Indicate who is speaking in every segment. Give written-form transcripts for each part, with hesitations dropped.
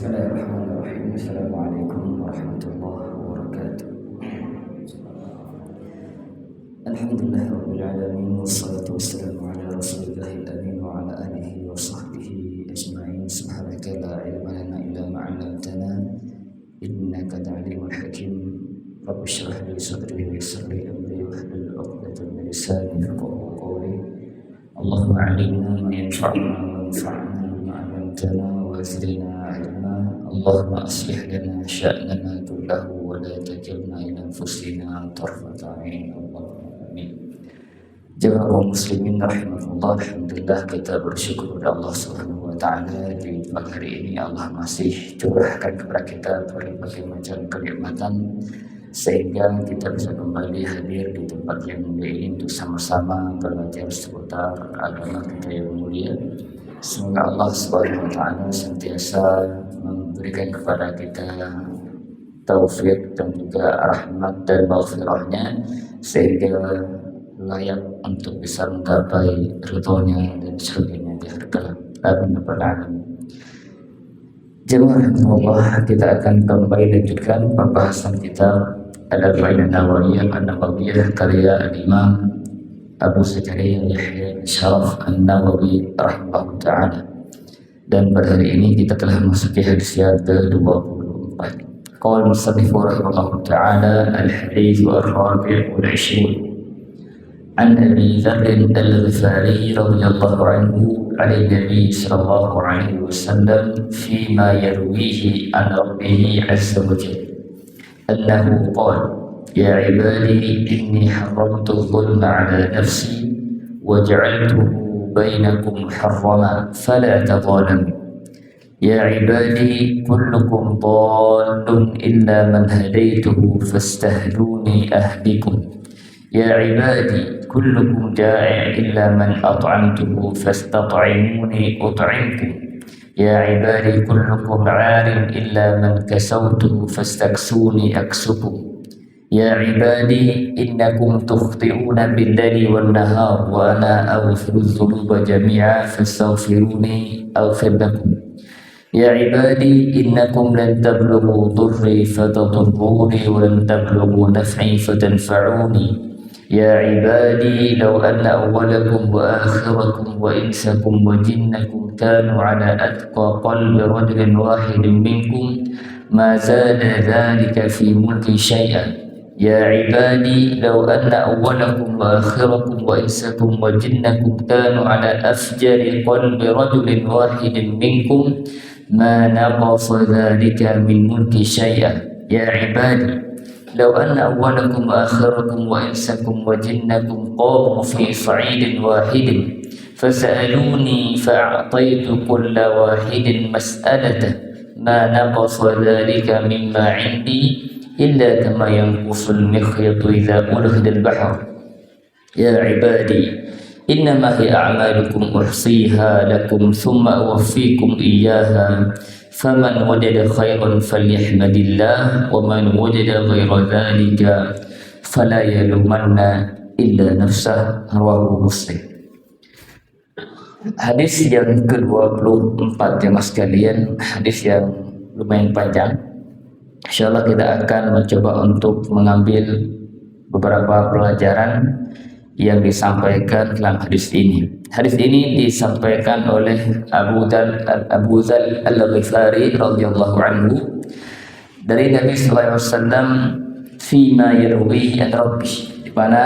Speaker 1: Bismillahirrahmanirrahim. Assalamualaikum warahmatullahi wabarakatuh. Alhamdulillahirabbil alamin wassalatu wassalamu ala rasulillahil amin wa ala alihi wa sahbihi ajma'in. Subhanaka la ilma lana illa ma 'allamtana innaka antal alimul hakim. Rabbi shrah li sadri wa yassir li amri wahlul 'uqdatam min lisani yafqahu qawli. Allahumma 'allimna ma yanfa'una wanfa'na bima 'allamtana wa zidna 'ilma. Allahumma aslih lana sya'nana kullahu wa la takilna ila anfusina tarfata 'ain. Allahumma amin. Jemaah kaum muslimin rahimakumullah, alhamdulillah kita bersyukur kepada Allah Subhanahu wa taala di pagi hari ini Allah masih curahkan kepada kita berbagai macam kenikmatan sehingga kita bisa kembali hadir di tempat yang mulia ini untuk sama-sama belajar seputar agama kita yang mulia. Semoga Allah Subhanahu wa taala senantiasa memberikan kepada kita taufik dan juga rahmat dan maghfirahnya sehingga layak untuk bisa menggapai ridhonya dan surganya di akhirat kelak. Amin ya rabbal alamin. Jemaah Allah, kita akan kembali lanjutkan pembahasan kita Al-Arba'in An-Nawawiyah karya Imam Abu Zakaria Yahya bin Sharaf An-Nawawi rahimahullah ta'ala. Dan pada hari ini kita telah memasuki hadis yang ke-24. Qala al-musannif rahimahullah ta'ala al-hadits wal-rabi' wal-'ishrun an Abi Dzar al-Ghifari radhiyallahu anhu 'an Nabi sallallahu alaihi wasallam fima yarwihi an Rabbih 'azza wa jalla annahu qala ya 'ibadi inni haramtu adh-dhulma 'ala nafsi wa ja'altuhu bainakum muharrama fala tadhalamu ya 'ibadi kullukum dallun illa man hadaytuhu fastahduni ahdikum ya 'ibadi kullukum ja'i' illa man at'amtuhu fastat'imuni ut'imkum ya 'ibadi kullukum 'arin illa man kasawtuhu fastaksuni aksukum ya 'ibadi innakum tukhti'una bil-laili wan-nahar wa ana aghfiru dzunuba jami'a fastaghfiruni aghfir lakum ya 'ibadi innakum lan tablughu dhurri fatadurruni wa lan tablughu naf'i fatanfa'uni ya 'ibadi law anna awwalakum wa akhirakum wa insakum wa jinnakum kanu 'ala atqa qalbi rajulin wahidin minkum ma zada dhalika fi mulki syai'an ya 'ibadi law anna awwalakum wa akhirakum wa insakum wa jinnakum kanu 'ala afjari qalbi rajulin wahidin minkum ma naqasa dhalika min mulki syai'an ya 'ibadi law anna awwalakum wa akhirakum wa insakum wa jinnakum qamu fi sa'idin wahidin fasa'aluni fa'ataitu kulla wahidin mas'alatahu ma naqasa dhalika mimma 'indi illa kama yanqusul mikhyatu idza ulghida al-bahr ya 'ibadi innama hiya a'malukum uhsiha lakum thumma uwaffikum iyyaha faman wajada khairan falyahmadillah wa man wajada ghaira dhalika fala yalumanna illa nafsah. Rawahu Muslim. Hadis yang ke-24 ya mas sekalian, hadis yang lumayan panjang. Insyaallah kita akan mencoba untuk mengambil beberapa pelajaran yang disampaikan dalam hadis ini. Hadis ini disampaikan oleh Abu Dzar al-Ghifari radhiyallahu anhu dari Nabi sallallahu alaihi wasallam fima yarwihi an Rabbih, di mana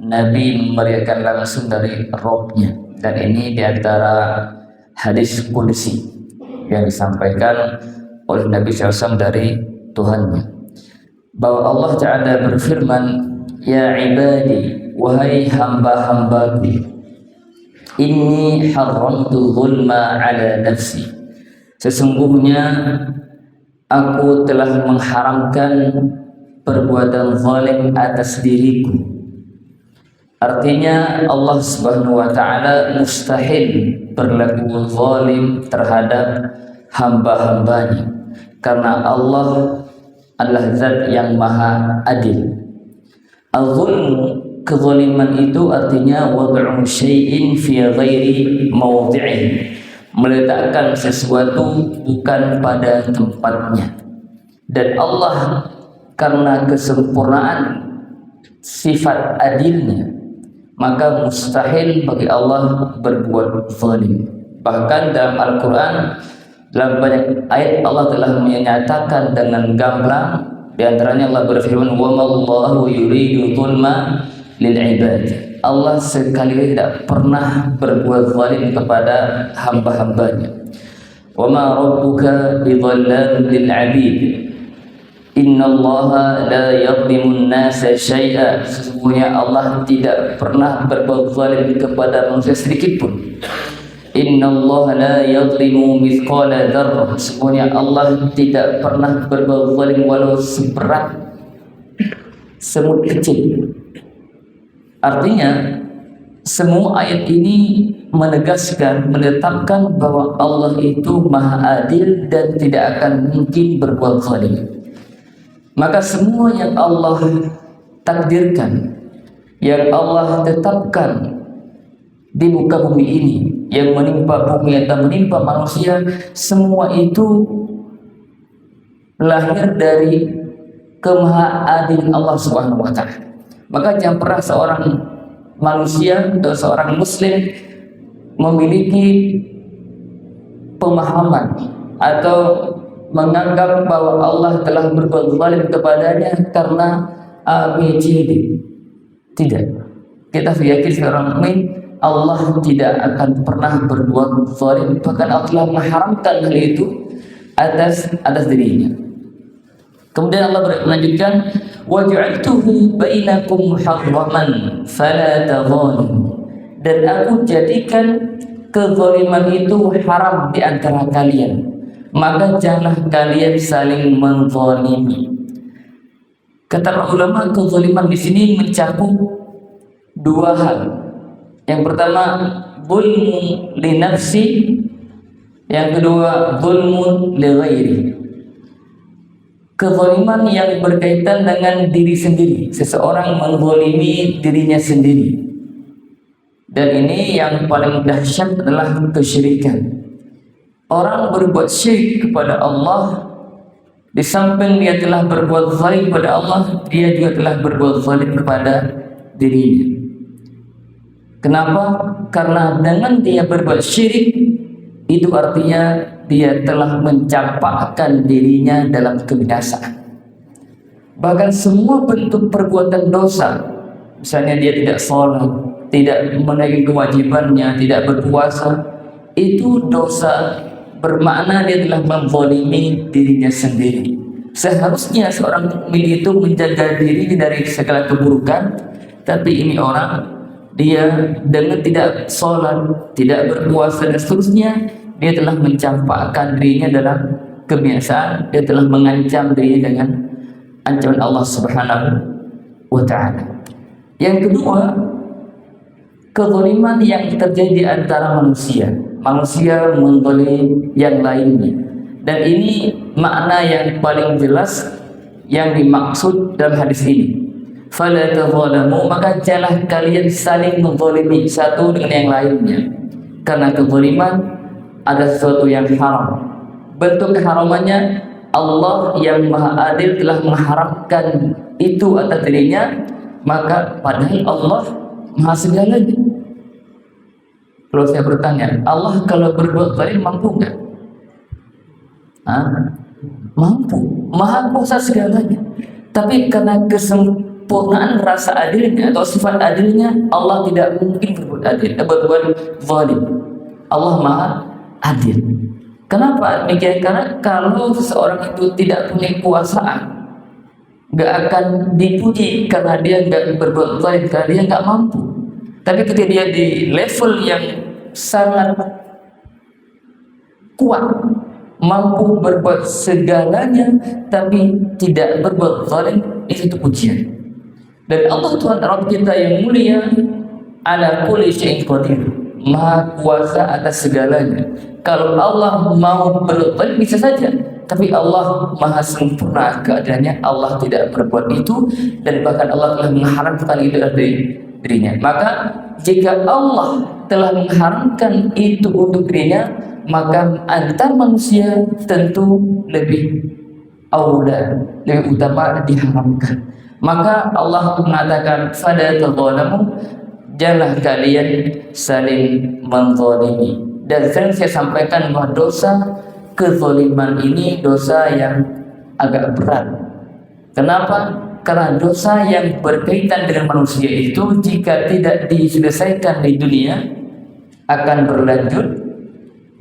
Speaker 1: Nabi meriwayatkan langsung dari Rabb-nya, dan ini di antara hadis qudsi yang disampaikan oleh Nabi sallallahu alaihi wasallam dari Tuhannya, bahwa Allah Ta'ala berfirman, ya 'ibadi, wahai hamba-hambaku, inni haramtu zulma 'ala nafsi, sesungguhnya aku telah mengharamkan perbuatan zalim atas diriku. Artinya Allah Subhanahu wa taala mustahil berlaku zalim terhadap hamba-hambanya, karena Allah adalah zat yang maha adil. Al-zulmu, kezaliman itu artinya wad'u syai'in fi ghairi mawdi'ihi, meletakkan sesuatu bukan pada tempatnya. Dan Allah karena kesempurnaan sifat adilnya, maka mustahil bagi Allah berbuat zalim. Bahkan dalam Al-Quran, dalam banyak ayat Allah telah menyatakan dengan gamblang. Di antaranya Allah berfirman, "Wa mallahu yuridu dzulma lil ibad." Allah sekali tidak pernah berbuat zalim kepada hamba-hambanya. "Wa ma rabbuka bidzallamin lil 'abid." Innallaha la yadhlimun nasa syai'a. Sesungguhnya Allah tidak pernah berbuat zalim kepada manusia sedikit pun. Innallaha la yadhlimu mithqala dzarrah. Sesungguhnya Allah tidak pernah berbuat zalim walau seberat semut kecil. Artinya semua ayat ini menegaskan, menetapkan bahwa Allah itu maha adil dan tidak akan mungkin berbuat zalim. Maka semua yang Allah takdirkan, yang Allah tetapkan di muka bumi ini, yang menimpa bumi atau menimpa manusia, semua itu lahir dari kemahaadilan Allah Subhanahu wa taala. Maka jangan pernah seorang manusia atau seorang muslim memiliki pemahaman atau menganggap bahwa Allah telah berbuat zalim kepadanya karena ABCD. Tidak. Kita yakin seorang mukmin Allah tidak akan pernah berbuat zalim, bahkan Allah telah mengharamkan hal itu atas dirinya. Kemudian Allah melanjutkan, "Wa ja'altuhu bainakum muharraman fala tadhalimu." Dan aku jadikan kezaliman itu haram di antara kalian, maka janganlah kalian saling menzalimi. Kata ulama, kezaliman di sini mencakup dua hal. Yang pertama, zulmu li nafsi, yang kedua, zulmu li ghairi. Kezaliman yang berkaitan dengan diri sendiri, seseorang menzalimi dirinya sendiri. Dan ini yang paling dahsyat adalah kesyirikan. Orang berbuat syirik kepada Allah, di samping dia telah berbuat zalim kepada Allah, dia juga telah berbuat zalim kepada dirinya. Kenapa? Karena dengan dia berbuat syirik, itu artinya dia telah mencampakkan dirinya dalam kebinasaan. Bahkan semua bentuk perbuatan dosa, misalnya dia tidak sholat, tidak menaiki kewajibannya, tidak berpuasa, itu dosa, bermakna dia telah menzalimi dirinya sendiri. Seharusnya seorang mukmin itu menjaga diri dari segala keburukan, tapi ini orang, dia dengan tidak sholat, tidak berpuasa dan seterusnya, dia telah mencampakkan dirinya dalam kebiasaan, dia telah mengancam dirinya dengan ancaman Allah Subhanahu wa ta'ala. Yang kedua, kezaliman yang terjadi di antara manusia menzalim yang lainnya. Dan ini makna yang paling jelas yang dimaksud dalam hadis ini. Fala tadzalamu, maka janganlah kalian saling menzalimi satu dengan yang lainnya. Karena kezaliman ada sesuatu yang haram. Bentuk keharamannya, Allah yang maha adil telah mengharamkan itu atas dirinya, maka padahal Allah maha segalanya. Kalau saya bertanya, Allah kalau berbuat zalim mampu nggak? Mampu, maha kuasa segalanya. Tapi karena kesempurnaan rasa adilnya atau sifat adilnya, Allah tidak mungkin berbuat zalim. Allah maha adil. Kenapa demikian? Karena kalau seseorang itu tidak punya kekuasaan, nggak akan dipuji karena dia nggak berbuat zalim, karena dia nggak mampu. Tapi ketika dia di level yang sangat kuat, mampu berbuat segalanya, tapi tidak berbuat zalim, itu pujian. Dan Allah Tuhan Rabb kita yang mulia, ala kulli syai'in qadir, maha kuasa atas segalanya. Kalau Allah mau berbuat zalim bisa saja, tapi Allah maha sempurna keadaannya, Allah tidak berbuat itu, dan bahkan Allah telah mengharamkan itu dari dirinya. Maka jika Allah telah mengharamkan itu untuk dirinya, maka antar manusia tentu lebih aula, lebih utama diharamkan. Maka Allah mengatakan, "Fala tadzalamu," janganlah kalian saling menzalimi. Dan sering saya sampaikan bahwa dosa kezaliman ini dosa yang agak berat. Kenapa? Karena dosa yang berkaitan dengan manusia itu jika tidak diselesaikan di dunia akan berlanjut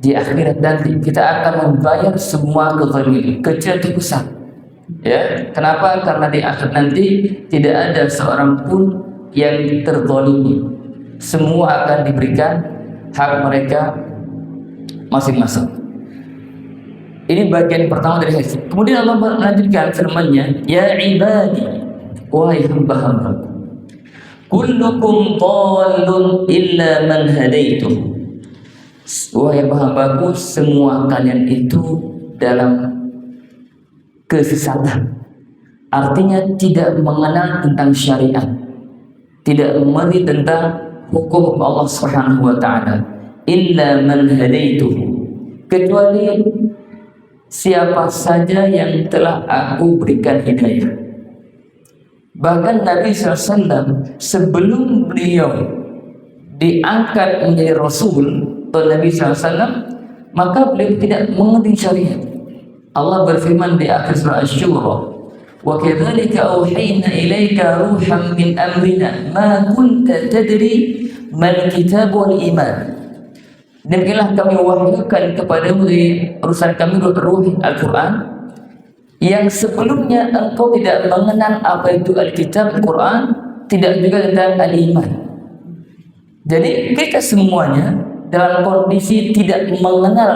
Speaker 1: di akhirat nanti. Kita akan membayar semua kezaliman, kecil atau besar. Ya, kenapa? Karena di akhirat nanti tidak ada seorang pun yang terzalimi. Semua akan diberikan hak mereka masing-masing. Ini bagian pertama dari hadis. Kemudian Allah melanjutkan firman-Nya, "Ya ibadi, wahai hamba-hambaku, kullukum dhallun illa man hadaituh." Wahai hamba-hambaku, semua kalian itu dalam kesesatan. Artinya tidak mengenal tentang syariat, tidak mengerti tentang hukum Allah Subhanahu wa taala. Illa man hadaituh, kecuali siapa saja yang telah aku berikan hidayah. Bahkan Nabi SAW sebelum beliau diangkat menjadi Rasul atau Nabi SAW, maka beliau tidak mengerti syariat. Allah berfirman di akhir surah Asy-Syura, "Wa kadzalika auhayna ilaika ruhan min amrina ma kunta tadri mal kitab wal iman." Demikianlah kami wahyukan kepadamu dari urusan kami ruh Al-Quran yang sebelumnya engkau tidak mengenal apa itu Alkitab Al-Quran, tidak juga tentang Al-Iman. Jadi kita semuanya dalam kondisi tidak mengenal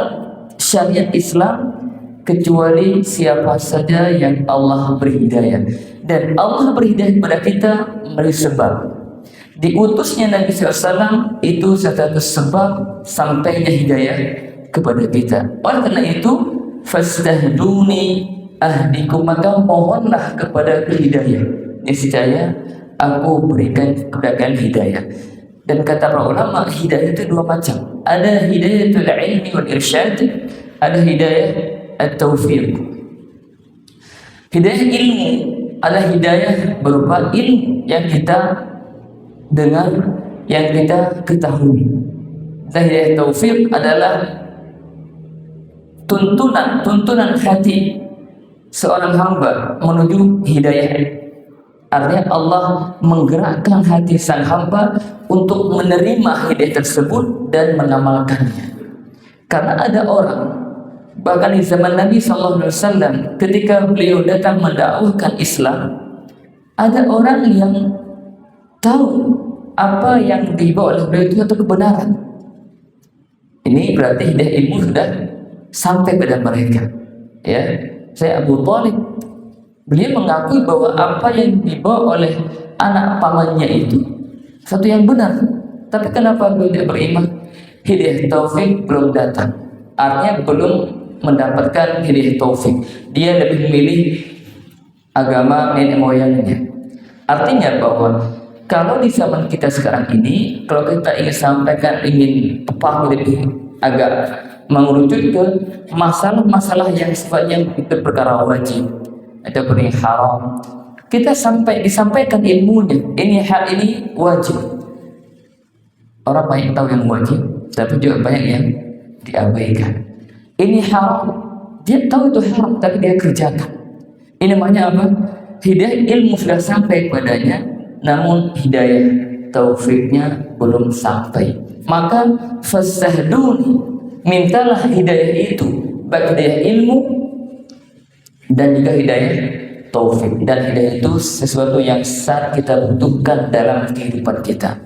Speaker 1: syariat Islam kecuali siapa saja yang Allah beri hidayah. Dan Allah beri hidayah kepada kita melalui sebab. Diutusnya Nabi SAW itu satu sebab sampainya hidayah kepada kita. Oleh karena itu, fastahduni ahdikum, maka mohonlah kepada hidayah. Niscaya aku berikan kepada kalian hidayah. Dan kata para ulama, hidayah itu dua macam. Ada hidayatul ilmi wal irsyad, ada hidayah at-taufiq. Hidayah ilmu adalah hidayah berupa ilmu yang kita dengar, yang kita ketahui. Dan hidayah taufik adalah tuntunan hati seorang hamba menuju hidayah. Artinya Allah menggerakkan hati sang hamba untuk menerima hidayah tersebut dan mengamalkannya. Karena ada orang, bahkan di zaman Nabi SAW, ketika beliau datang mendakwahkan Islam, ada orang yang tahu apa yang dibawa oleh beliau itu atau kebenaran. Ini berarti hidayah ilmu sudah sampai pada mereka. Ya, saya Abu Thalib, beliau mengakui bahwa apa yang dibawa oleh anak pamannya itu satu yang benar. Tapi kenapa beliau tidak beriman? Hidayah taufik belum datang. Artinya belum mendapatkan hidayah taufik. Dia lebih memilih agama nenek moyangnya. Artinya bahwa kalau di zaman kita sekarang ini, kalau kita ingin sampaikan, ingin paham lebih agak mengerucut ke masalah-masalah yang sifatnya itu perkara wajib ataupun yang haram, kita disampaikan ilmunya. Ini hal ini wajib. Orang banyak tahu yang wajib, tapi juga banyak yang diabaikan. Ini haram, dia tahu itu haram, tapi dia kerjakan. Ini namanya apa? Hidayah ilmu sudah sampai padanya, namun hidayah taufiknya belum sampai. Maka fastahduni, mintalah hidayah itu, baik hidayah ilmu dan juga hidayah taufik. Dan hidayah itu sesuatu yang sangat kita butuhkan dalam kehidupan kita.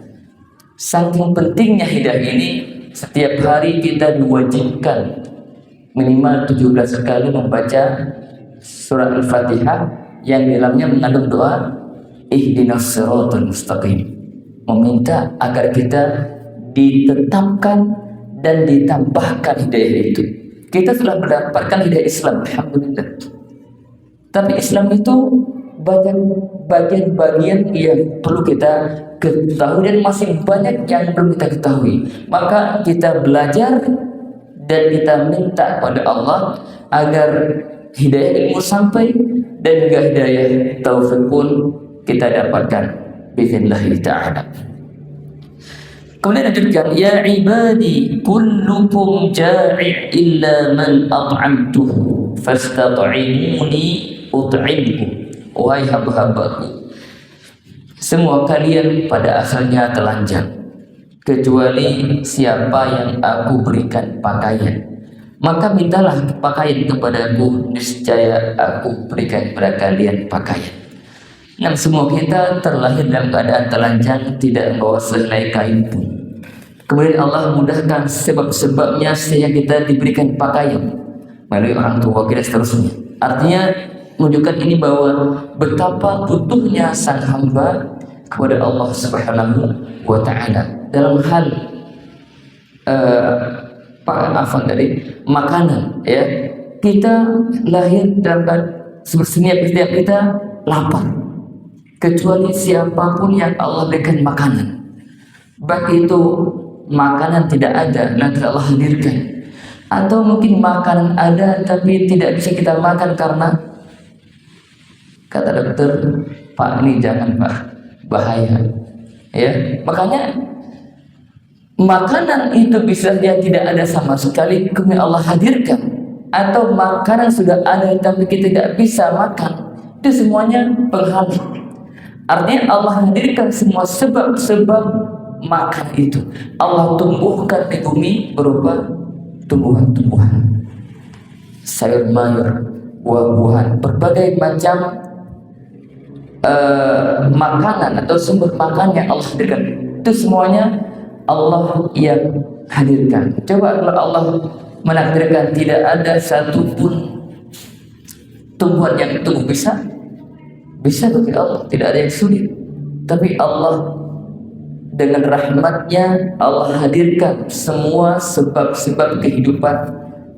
Speaker 1: Saking pentingnya hidayah ini, setiap hari kita diwajibkan minimal 17 kali membaca surat Al-Fatihah yang di dalamnya mengandung doa ihdinas siratal mustaqim, meminta agar kita ditetapkan dan ditambahkan hidayah itu. Kita telah mendapatkan hidayah Islam, alhamdulillah. Tapi Islam itu banyak bagian-bagian yang perlu kita ketahui dan masih banyak yang perlu kita ketahui. Maka kita belajar dan kita minta pada Allah agar hidayah ilmu sampai dan juga hidayah taufik pun kita dapatkan biiznillah ta'ala. Kemudian lanjutkan, ya ibadi kullukum ja'i' illa man at'amtuhu fastat'imuni ut'imhu. Wahai hamba-hambaku, semua kalian pada asalnya telanjang kecuali siapa yang aku berikan pakaian, maka mintalah pakaian kepadaku, niscaya aku berikan kepada kalian pakaian. Nah, semua kita terlahir dalam keadaan telanjang, tidak membawa sehelai kain pun. Kemudian Allah mudahkan sebab-sebabnya sehingga kita diberikan pakaian melalui orang tua kita seterusnya. Artinya menunjukkan ini bahwa betapa butuhnya sang hamba kepada Allah Subhanahu wa ta'ala dalam hal makanan, ya. Kita lahir dalam setiap kita lapar kecuali siapapun yang Allah berikan makanan, baik itu makanan tidak ada nanti Allah hadirkan, atau mungkin makanan ada tapi tidak bisa kita makan karena kata dokter, Pak, ini jangan Pak, bahaya, ya. Makanya makanan itu bisa dia tidak ada sama sekali, kemudian Allah hadirkan, atau makanan sudah ada tapi kita tidak bisa makan, itu semuanya penghalang. Artinya Allah hadirkan semua sebab-sebab makan itu. Allah tumbuhkan di bumi berupa tumbuhan-tumbuhan, sayur mayur, buah-buahan, berbagai macam makanan atau sumber makan yang Allah hadirkan. Itu semuanya Allah yang hadirkan. Coba kalau Allah menakdirkan tidak ada satupun tumbuhan yang tumbuh, bisa bagi Allah, tidak ada yang sulit. Tapi Allah dengan rahmatnya Allah hadirkan semua sebab-sebab kehidupan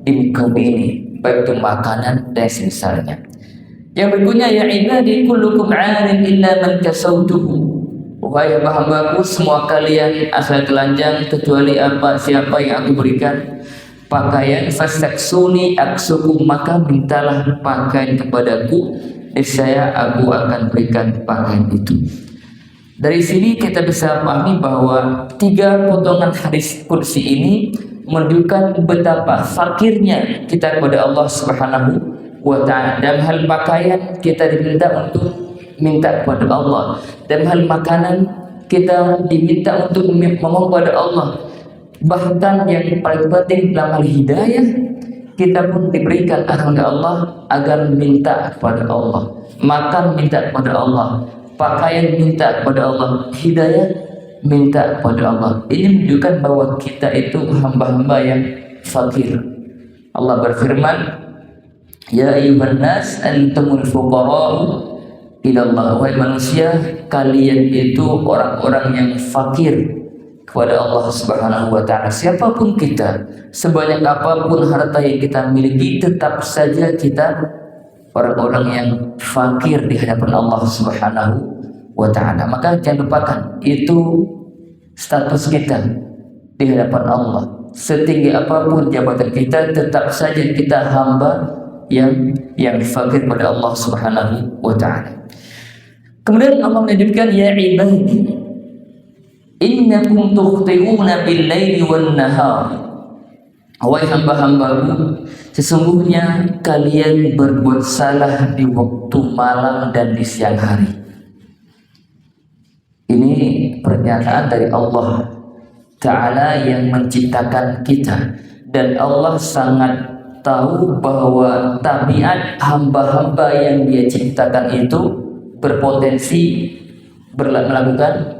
Speaker 1: di bumi ini, baik itu makanan dan semisalnya. Yang berikutnya, ya ibadi kullukum 'arin illa man kasautuhu. Wahai hamba-hambaku, semua kalian asal telanjang kecuali siapa yang aku berikan pakaian. Fastaksuni aksukum, maka mintalah pakaian kepadaku, niscaya aku akan berikan pakaian itu. Dari sini kita bisa pahami bahwa 3 potongan hadis kursi ini menunjukkan betapa fakirnya kita kepada Allah Subhanahu wa ta'ala. Dalam hal pakaian kita diminta untuk minta kepada Allah, dalam hal makanan kita diminta untuk memohon kepada Allah. Bahkan yang paling penting dalam hal hidayah, kita pun diberikan oleh Allah agar minta kepada Allah, makan minta kepada Allah, pakaian minta kepada Allah, hidayah minta kepada Allah. Ini menunjukkan bahwa kita itu hamba-hamba yang fakir. Allah berfirman, ya ayyuhan nas antumul fuqara'u ila Allah. Wahai manusia, kalian itu orang-orang yang fakir kepada Allah Subhanahu wa ta'ala. Siapapun kita, sebanyak apapun harta yang kita miliki, tetap saja kita orang-orang yang fakir di hadapan Allah Subhanahu wa ta'ala. Maka jangan lupakan itu status kita di hadapan Allah. Setinggi apapun jabatan kita, tetap saja kita hamba yang fakir pada Allah Subhanahu wa ta'ala. Kemudian Allah melanjutkan, ya ibadi innakum tukhti'una bil-laili wan-nahar. Wahai hamba-hambaku, sesungguhnya kalian berbuat salah di waktu malam dan di siang hari. Ini pernyataan dari Allah Ta'ala yang menciptakan kita, dan Allah sangat tahu bahwa tabiat hamba-hamba yang Dia ciptakan itu berpotensi melakukan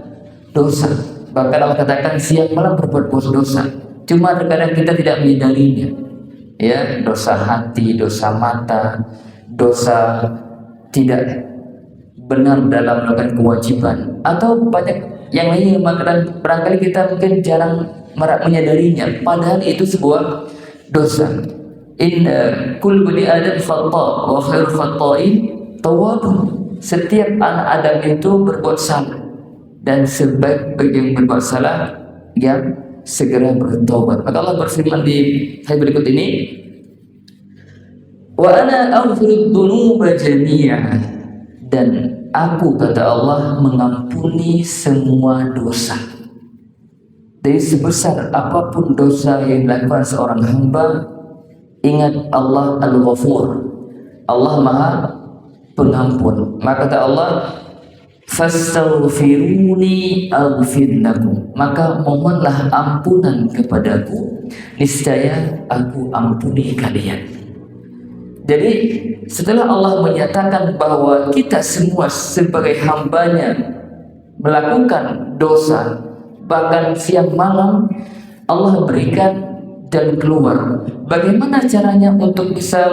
Speaker 1: dosa. Bahkan Allah katakan siang malam berbuat dosa. Cuma terkadang kita tidak menyadarinya, ya, dosa hati, dosa mata, dosa tidak benar dalam melakukan kewajiban, atau banyak yang lain yang barangkali kita mungkin jarang menyadarinya, padahal itu sebuah dosa. Inna kullu bani adam khata' wa khairu khata'in tawwabun. setiap anak Adam itu berbuat salah, dan sebaik bagi yang berbuat salah yang segera bertobat. Maka Allah berfirman di ayat berikut ini, wa ana aghfiru dzunuba jami'an, dan aku, kata Allah, mengampuni semua dosa. Dari sebesar apapun dosa yang dilakukan seorang hamba, ingat Allah Al-Ghafur, Allah Maha Pengampun. Maka kata Allah, fastaghfiruni aghfir lakum, maka mohonlah ampunan kepadaku, niscaya aku ampuni kalian. Jadi setelah Allah menyatakan bahwa kita semua sebagai hambanya melakukan dosa, bahkan siang malam Allah berikan dan keluar. Bagaimana caranya untuk bisa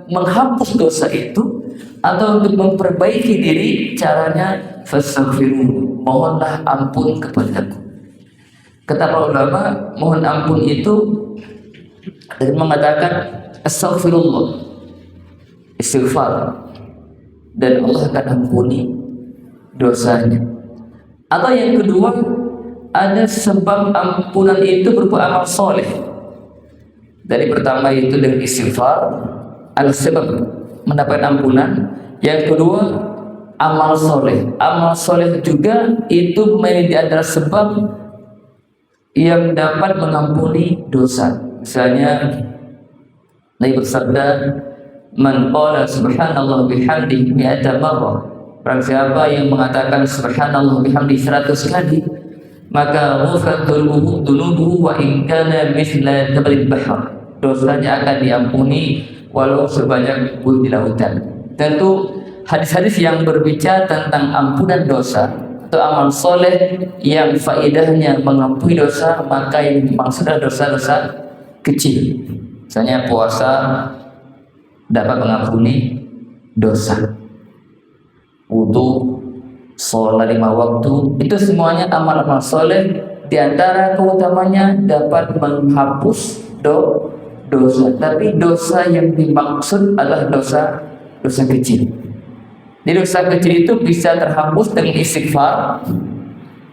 Speaker 1: menghapus dosa itu atau untuk memperbaiki diri? Caranya fastaghfirun, mohonlah ampun kepadaku. Kata para ulama, mohon ampun itu dan mengatakan astaghfirullah, istighfar, dan Allah akan ampuni dosanya. Atau yang kedua, ada sebab ampunan itu berupa amal soleh. Dari pertama itu dengan istighfar, ada sebab mendapatkan ampunan. Yang kedua, amal soleh. Amal soleh juga itu menjadi sebab yang dapat mengampuni dosa. Misalnya Nabi bersabda, man qala subhanallah bihamdihi mi'ata marrah, barang siapa yang mengatakan subhanallah bihamdihi 100 kali, maka ghufirat dzunubuhu wa in kana mithla jabalil bahr, dosanya akan diampuni walau sebanyak bumi di lautan. Tentu hadis-hadis yang berbicara tentang ampunan dosa atau amal soleh yang faedahnya mengampuni dosa, maka yang dimaksud adalah dosa-dosa kecil. Misalnya puasa dapat mengampuni dosa, wudu, sholat 5 waktu, itu semuanya amal-amal soleh. Di antara keutamanya dapat menghapus dosa. Tapi dosa yang dimaksud adalah dosa kecil. Di dosa kecil itu bisa terhapus dengan istighfar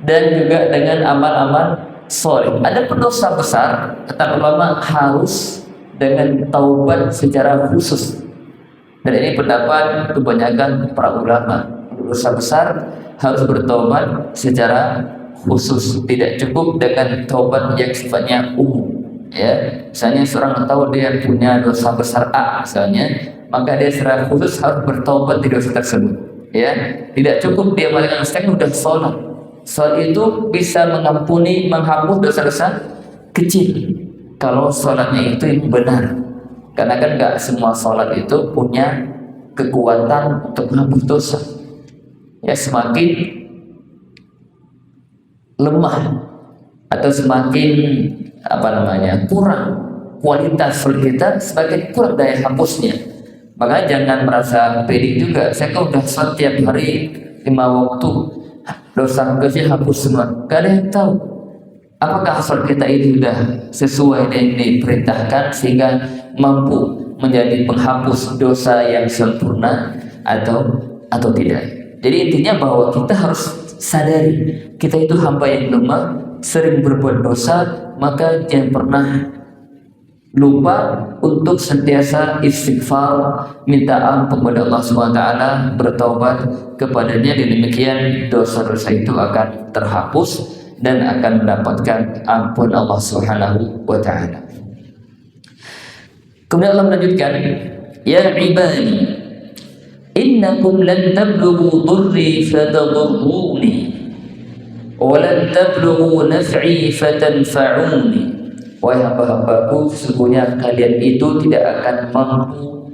Speaker 1: dan juga dengan amal-amal soleh. Ada dosa besar, kata ulama, harus dengan taubat secara khusus. Dan ini pendapat kebanyakan para ulama. Dosa besar harus bertobat secara khusus, tidak cukup dengan taubat yang sifatnya umum. Ya, misalnya seorang tahu dia punya dosa besar A misalnya, maka dia secara khusus harus bertobat di dosa tersebut. Ya, tidak cukup dia melakukan istighfar udah sholat. Sholat itu bisa menghapus dosa-dosa kecil kalau sholatnya itu benar. Karena kan nggak semua sholat itu punya kekuatan untuk menghapus dosa. Ya, semakin lemah atau semakin kurang kualitas sholat kita, semakin kurang daya hapusnya. Maka jangan merasa pede juga. Saya kan udah sholat tiap hari 5 waktu, dosa kecil hapus semua. Gak ada yang tahu apakah sholat kita ini sudah sesuai dengan diperintahkan sehingga mampu menjadi penghapus dosa yang sempurna atau tidak. Jadi intinya bahwa kita harus sadari kita itu hamba yang lemah, sering berbuat dosa, maka jangan pernah lupa untuk sentiasa istighfar, minta ampun kepada Allah SWT, bertaubat kepadanya. Dan demikian dosa-dosa itu akan terhapus dan akan mendapatkan ampun Allah SWT. Kemudian Allah melanjutkan, ya ibadi innakum lan tablughu dhurri fatadurruni wa lan tablughu naf'i fatanfa'uni. Wahai hamba-hambaku, sesungguhnya kalian itu tidak akan mampu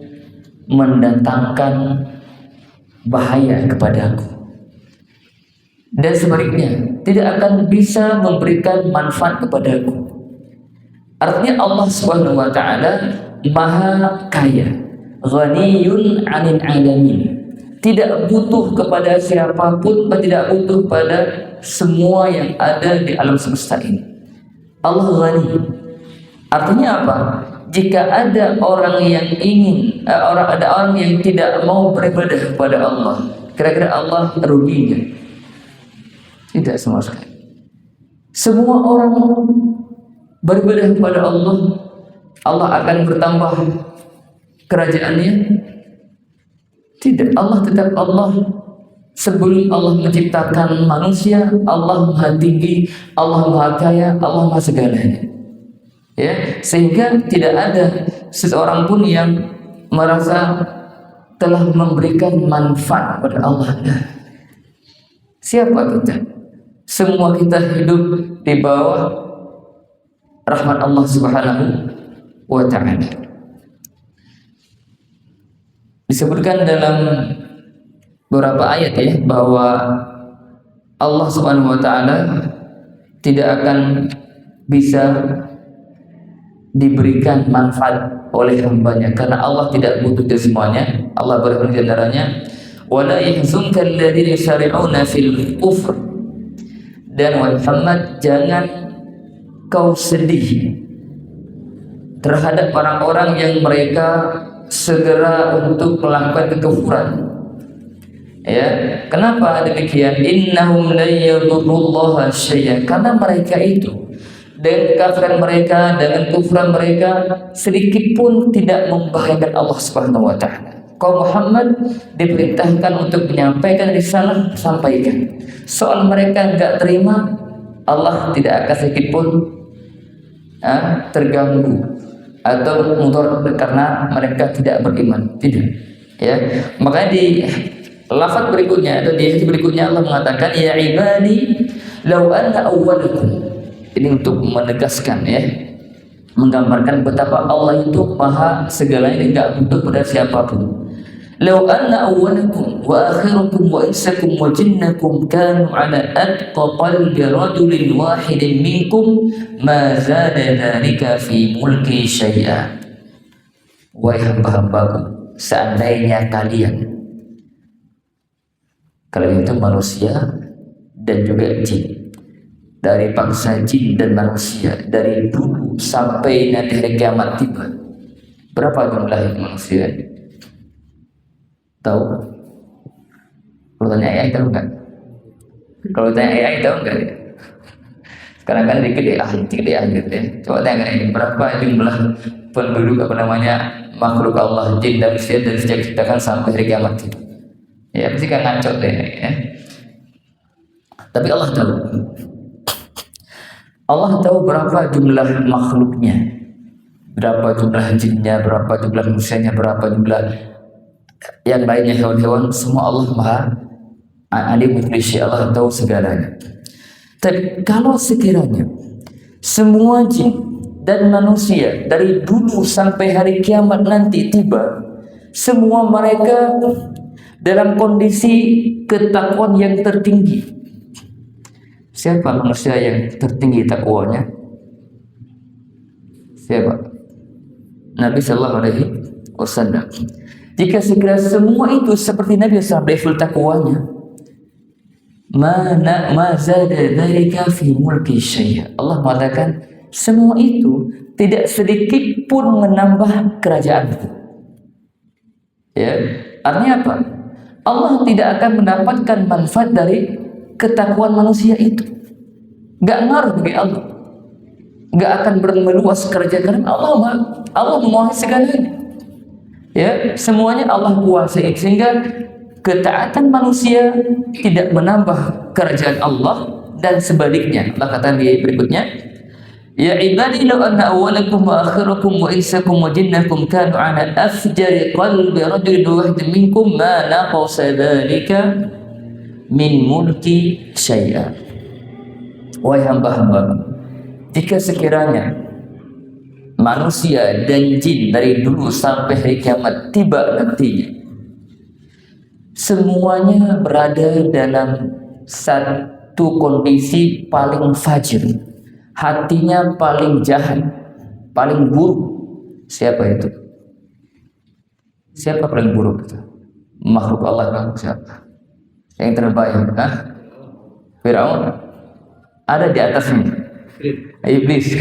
Speaker 1: mendatangkan bahaya kepadaku, dan sebaliknya tidak akan bisa memberikan manfaat kepadaku. Artinya Allah Subhanahu wa ta'ala maha kaya, ghaniyun 'anil 'alamin, tidak butuh kepada siapapun, tidak butuh pada semua yang ada di alam semesta ini. Allah ghani. Artinya apa? Jika ada orang yang ingin, ada orang yang tidak mau beribadah kepada Allah
Speaker 2: Kira-kira Allah ruginya? Tidak sama sekali. Semua orang beribadah kepada Allah, Allah akan bertambah kerajaannya? Tidak. Allah tetap Allah. Sebelum Allah menciptakan manusia, Allah Maha Tinggi, Allah Maha Kaya, Allah Maha segalanya. Ya, sehingga tidak ada seseorang pun yang merasa telah memberikan manfaat pada Allah. Siapa kita? Semua kita hidup di bawah rahmat Allah Subhanahu wa ta'ala. Disebutkan dalam beberapa ayat ya bahwa Allah Subhanahu wa ta'ala tidak akan bisa diberikan manfaat oleh hambanya karena Allah tidak butuh dari semuanya. Allah berfirman di antaranya, "Wala yahzunka alladziina yusari'una fil kufr." Dan Muhammad, jangan kau sedih terhadap orang-orang yang mereka segera untuk melakukan kekufuran. Ya, kenapa demikian? Innahum la yadurrullaha syai'an. Karena mereka itu dengan kekafiran mereka, dengan kekufuran mereka sedikit pun tidak membahayakan Allah Subhanahu wa taala. Kaum Muhammad diperintahkan untuk menyampaikan risalah, sampaikan. Soal mereka enggak terima, Allah tidak akan sedikit pun terganggu atau mudarat karena mereka tidak beriman. Tidak. Ya, makanya di lafaz berikutnya atau di ayat berikutnya Allah mengatakan, ya ibadi law anna awwalakum. Ini untuk menegaskan ya, menggambarkan betapa Allah itu maha segalanya, enggak butuh pada siapapun. Law anna awwalakum wa akhirakum wa insakum wa jinnakum kanu ala atqa qalbi rajulin wahidin minkum ma zada dhalika fi mulki syai'a. Wahai hamba-hambaku, seandainya kalian itu manusia dan juga jin, dari bangsa jin dan manusia, dari dulu sampai nanti hari kiamat tiba, berapa jumlah manusia? Tahu? Kalau tanya AI tahu nggak? Kalau tanya AI tahu nggak? Sekarang kan dikit ya gitu ya. Coba tanya ini berapa jumlah penduduk makhluk Allah jin dan manusia dari sejak diciptakan sampai hari kiamat tiba? Ya pasti kan ngaco deh ya. Tapi Allah tahu. Allah tahu berapa jumlah makhluknya, berapa jumlah jinnya, berapa jumlah manusianya, berapa jumlah yang lainnya, hewan-hewan, semua Allah Maha Alim Kulli. Allah tahu segalanya. Tapi kalau sekiranya semua jin dan manusia dari dulu sampai hari kiamat nanti tiba, semua mereka dalam kondisi ketakwaan yang tertinggi. Siapa manusia yang tertinggi takwanya? Siapa? Nabi Sallallahu Alaihi Wasallam. Jika segera semua itu seperti Nabi SAW level takwanya, ma zada dzalika fi mulki syai'a. Allah mengatakan semua itu tidak sedikit pun menambah kerajaanku. Ya, artinya apa? Allah tidak akan mendapatkan manfaat dari ketakwaan manusia itu. Enggak ngaruh bagi Allah. Enggak akan meluas kerajaan Allah menguasai segalanya. Ya, semuanya Allah kuasai, sehingga ketaatan manusia tidak menambah kerajaan Allah dan sebaliknya. Allah kata di berikutnya, ya ibadi law anna awwalakum wa akhirakum wa insakum wa jinnakum kanu ala afjari qalbi rajulin wahidin minkum ma naqasa dhalika min mulki syai'a. Wahai hamba-hamba, jika sekiranya manusia dan jin dari dulu sampai hari kiamat tiba nantinya, semuanya berada dalam satu kondisi paling fajir, hatinya paling jahat, paling buruk. Siapa itu? Siapa paling buruk itu? Makhluk Allah siapa? Yang terbaik, Firaun ada di atasnya, iblis.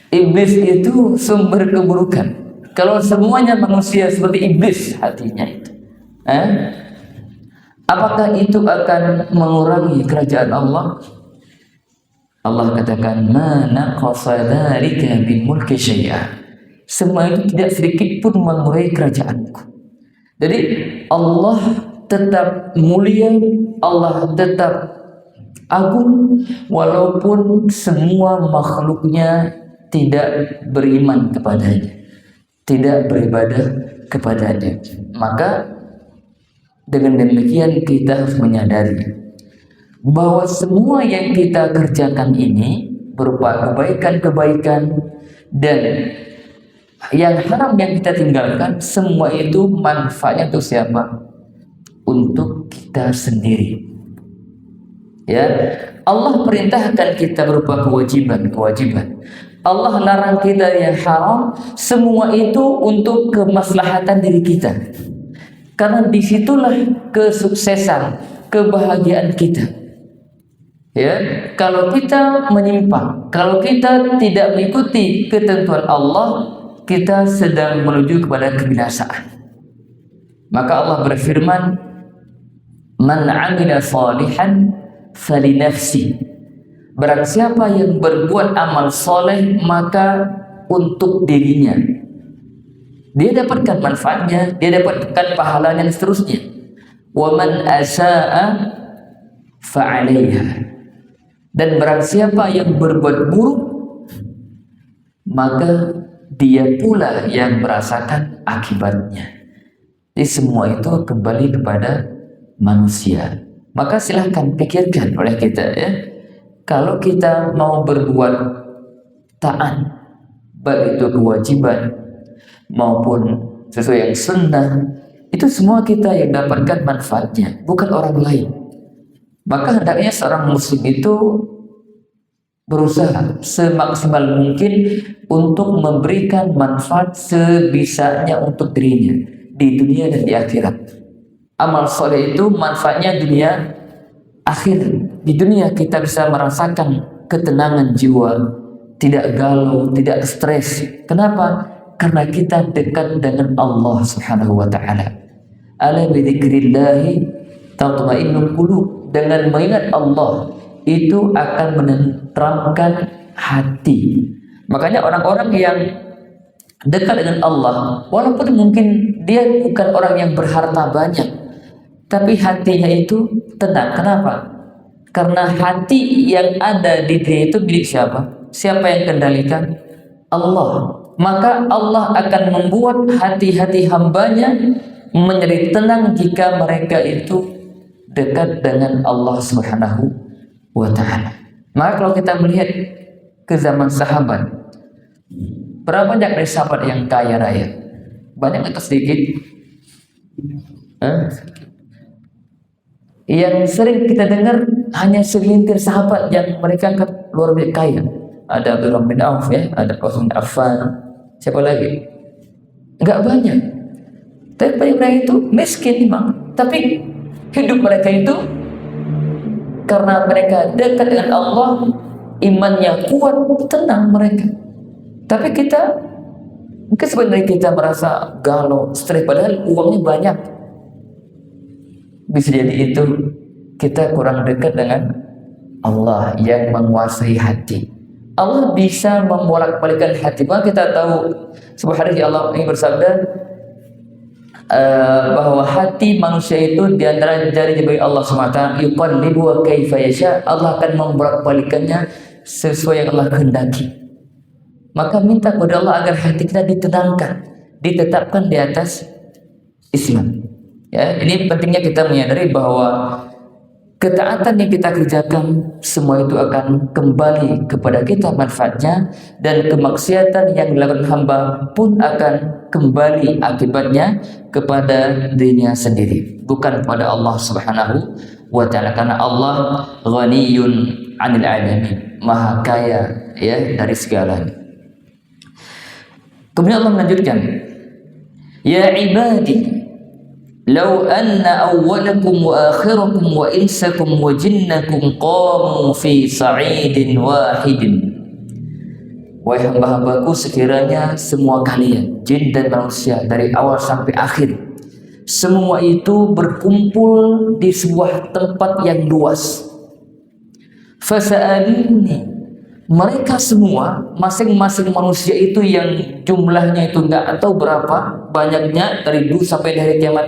Speaker 2: Iblis itu sumber keburukan. Kalau semuanya manusia seperti iblis hatinya itu, Apakah itu akan mengurangi kerajaan Allah? Allah katakan, ma naqasa dzalika min mulki syai'a. Semua itu tidak sedikit pun mengurangi kerajaanku. Jadi Allah tetap mulia, Allah tetap agung, walaupun semua makhluknya tidak beriman kepadanya, tidak beribadah kepadanya. Maka dengan demikian kita harus menyadari bahwa semua yang kita kerjakan ini berupa kebaikan-kebaikan dan yang haram yang kita tinggalkan, semua itu manfaatnya untuk siapa? Untuk kita sendiri. Ya, Allah perintahkan kita berupa kewajiban. Allah larang kita yang haram, semua itu untuk kemaslahatan diri kita. Karena disitulah kesuksesan, kebahagiaan kita. Ya, kalau kita menyimpang, kalau kita tidak mengikuti ketentuan Allah, kita sedang menuju kepada kebinasaan. Maka Allah berfirman, "Man 'amila shalihan falinafsi." Barang siapa yang berbuat amal soleh, maka untuk dirinya. Dia dapatkan manfaatnya, dia dapatkan pahalanya dan seterusnya. Wa man asaa fa 'alaiha. Dan barang siapa yang berbuat buruk, maka dia pula yang merasakan akibatnya. Jadi semua itu kembali kepada manusia. Maka silahkan pikirkan oleh kita, ya. Kalau kita mau berbuat taat, baik itu kewajiban maupun sesuai yang sunnah, itu semua kita yang dapatkan manfaatnya, bukan orang lain. Maka hendaknya seorang muslim itu berusaha semaksimal mungkin untuk memberikan manfaat sebisanya untuk dirinya di dunia dan di akhirat. Amal soleh itu manfaatnya dunia akhir. Di dunia kita bisa merasakan ketenangan jiwa, tidak galau, tidak stres. Kenapa? Karena kita dekat dengan Allah Subhanahu wa taala. Ala bi dzikrillahi tatma'innul qulub. Dengan mengingat Allah itu akan menenteramkan hati. Makanya orang-orang yang dekat dengan Allah, walaupun mungkin dia bukan orang yang berharta banyak, tapi hatinya itu tenang. Kenapa? Karena hati yang ada di dia itu milik siapa? Siapa yang kendalikan? Allah. Maka Allah akan membuat hati-hati hambanya menjadi tenang jika mereka itu dekat dengan Allah Subhanahu wa ta'ala. Maka kalau kita melihat ke zaman sahabat, berapa banyak dari sahabat yang kaya raya? Banyak atau sedikit? Yang sering kita dengar hanya segelintir sahabat yang mereka luar biasa kaya. Ada Abdurrahman bin Auf, ya, ada Utsman bin Affan, siapa lagi? Enggak banyak. Tapi mereka itu miskin memang, tapi hidup mereka itu karena mereka dekat dengan Allah, imannya kuat, tenang mereka. Tapi kita mungkin sebenarnya kita merasa galau, stres, padahal uangnya banyak. Bisa jadi itu kita kurang dekat dengan Allah yang menguasai hati. Allah bisa membolak-balikan hati. Maka kita tahu sebuah hadis Allah ini bersabda bahwa hati manusia itu diantara jari Allah SWT, yuqallibu kaifa yasha. Allah akan membolak-balikannya sesuai yang Allah kehendaki. Maka minta kepada Allah agar hati kita ditenangkan, ditetapkan di atas Islam. Ya, ini pentingnya kita menyadari bahwa ketaatan yang kita kerjakan semua itu akan kembali kepada kita manfaatnya, dan kemaksiatan yang dilakukan hamba pun akan kembali akibatnya kepada dirinya sendiri, bukan kepada Allah Subhanahu wa ta'ala. Karena Allah ghaniyun 'anil 'alamin, maha kaya, ya, dari segalanya. Kemudian Allah melanjutkan, ya ibadi law anna awwalakum wa akhirakum wa insakum wa jinnakum qamu fi sa'idin wahidin. Wahai hamba-hambaku, sekiranya semua kalian, jin dan manusia, dari awal sampai akhir, semua itu berkumpul di sebuah tempat yang luas. Fasa'aluni, mereka semua, masing-masing manusia itu yang jumlahnya itu nggak tahu berapa banyaknya dari dulu sampai hari kiamat,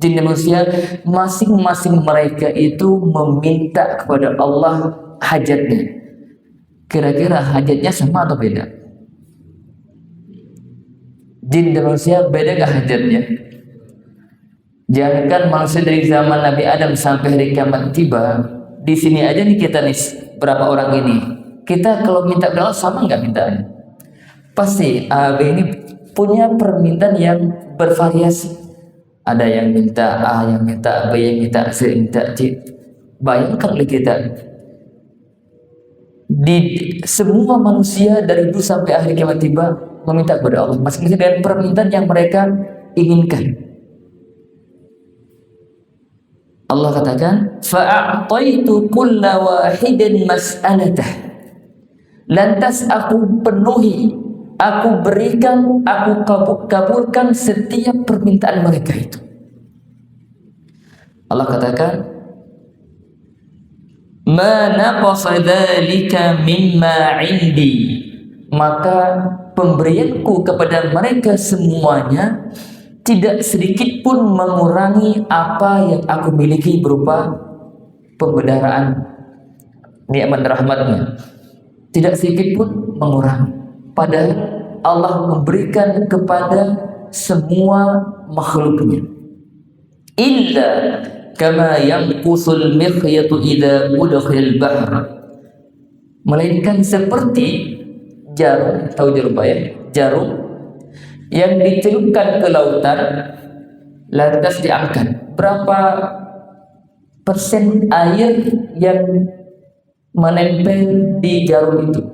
Speaker 2: jin dan manusia, masing-masing mereka itu meminta kepada Allah hajatnya. Kira-kira hajatnya sama atau beda? Jin dan manusia beda gak hajatnya? Jangankan manusia dari zaman Nabi Adam sampai hari kiamat tiba, di sini aja nih kita nih berapa orang ini, kita kalau minta doa sama nggak mintanya? Pasti A, B ini punya permintaan yang bervariasi. Ada yang minta A, yang minta B, yang minta C, yang minta C. Bayangkan oleh kita, di semua manusia dari dulu sampai akhir kiamat tiba meminta kepada Allah masing-masing dengan permintaan yang mereka inginkan. Allah katakan, fa'a'taitu kulla wahidin mas'alatah. Lantas aku penuhi, aku berikan, aku kabulkan setiap permintaan mereka itu. Allah katakan, ma naqasa dzalika mimma 'indi, maka pemberianku kepada mereka semuanya tidak sedikit pun mengurangi apa yang aku miliki berupa pembenaran nikmat rahmatnya. Tidak sedikit pun mengurangi. Padahal Allah memberikan kepada semua makhluknya. Illa kama yanqusul mikhyatu idza udkhil bahr, melainkan seperti jarum, tahu jarum Pak ya? Jarum yang dicelupkan ke lautan lantas diangkat. Berapa persen air yang menempel di jarum itu?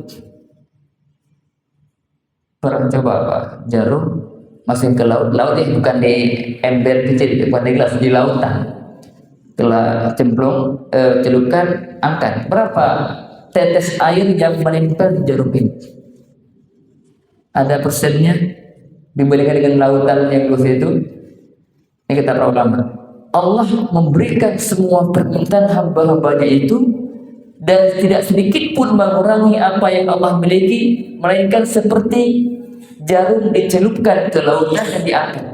Speaker 2: Pernah coba Pak? Jarum masukin ke laut, laut ya, bukan di ember kecil, bukan di gelas, di lautan. Telah cemplung, celupkan, angkat. Berapa tetes air yang menempel di jarum ini? Ada persennya dibandingkan dengan lautan yang luas itu? Ini kata para ulama. Allah memberikan semua permintaan hamba-hambanya itu dan tidak sedikit pun mengurangi apa yang Allah miliki, melainkan seperti jarum dicelupkan ke lautan dan diangkat.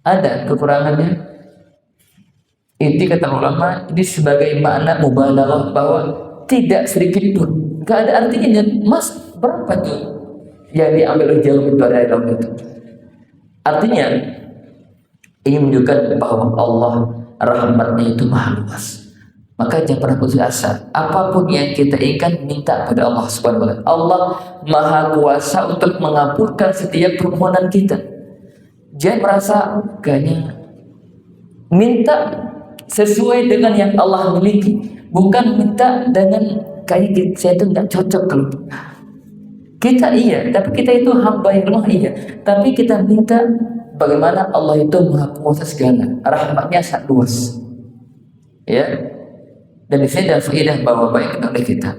Speaker 2: Ada kekurangannya. Inti kata ulama ini sebagai makna mubalaghah, bahwa tidak sedikit pun, gak ada artinya. Mas, berapa tuh yang diambil oleh jarum itu dari laut itu? Artinya ingin menunjukkan bahwa Allah rahmatnya itu maha luas. Maka jangan pernah putus asa. Apapun yang kita inginkan, minta pada Allah Subhanahu wa taala. Allah maha kuasa untuk mengabulkan setiap permohonan kita. Jangan merasa kayaknya minta sesuai dengan yang Allah miliki, bukan minta dengan kayak saya itu nggak cocok. Kalau kita iya, tapi kita itu hamba yang lemah, iya, tapi kita minta bagaimana Allah itu maha kuasa segala, rahmatnya sangat luas, ya. Dan di sini ada faedah bahwa baik oleh kita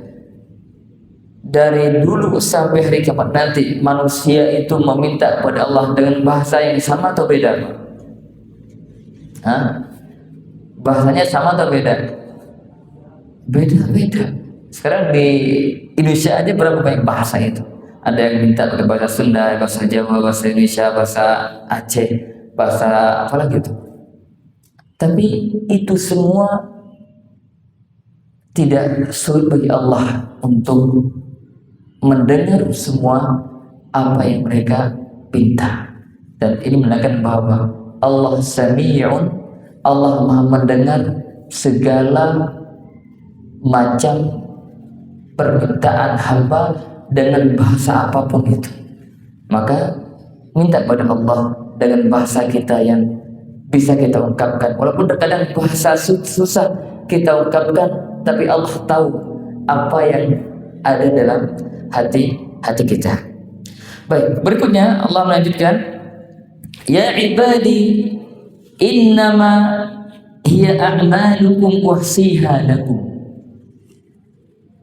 Speaker 2: dari dulu sampai hari kiamat nanti, manusia itu meminta kepada Allah dengan bahasa yang sama atau beda? Hah? Bahasanya sama atau beda? Beda-beda. Sekarang di Indonesia aja berapa banyak bahasa itu? Ada yang minta pada bahasa Sunda, bahasa Jawa, bahasa Indonesia, bahasa Aceh, bahasa apa lagi itu. Tapi itu semua tidak sulit bagi Allah untuk mendengar semua apa yang mereka minta. Dan ini menandakan bahwa Allah Sami'un, Allah maha mendengar segala macam permintaan hamba dengan bahasa apapun itu. Maka minta pada Allah dengan bahasa kita yang bisa kita ungkapkan. Walaupun terkadang bahasa susah kita ungkapkan, tapi Allah tahu apa yang ada dalam hati kita. Baik, berikutnya Allah melanjutkan, ya ibadi innama hiya a'malukum uhsiha lakum.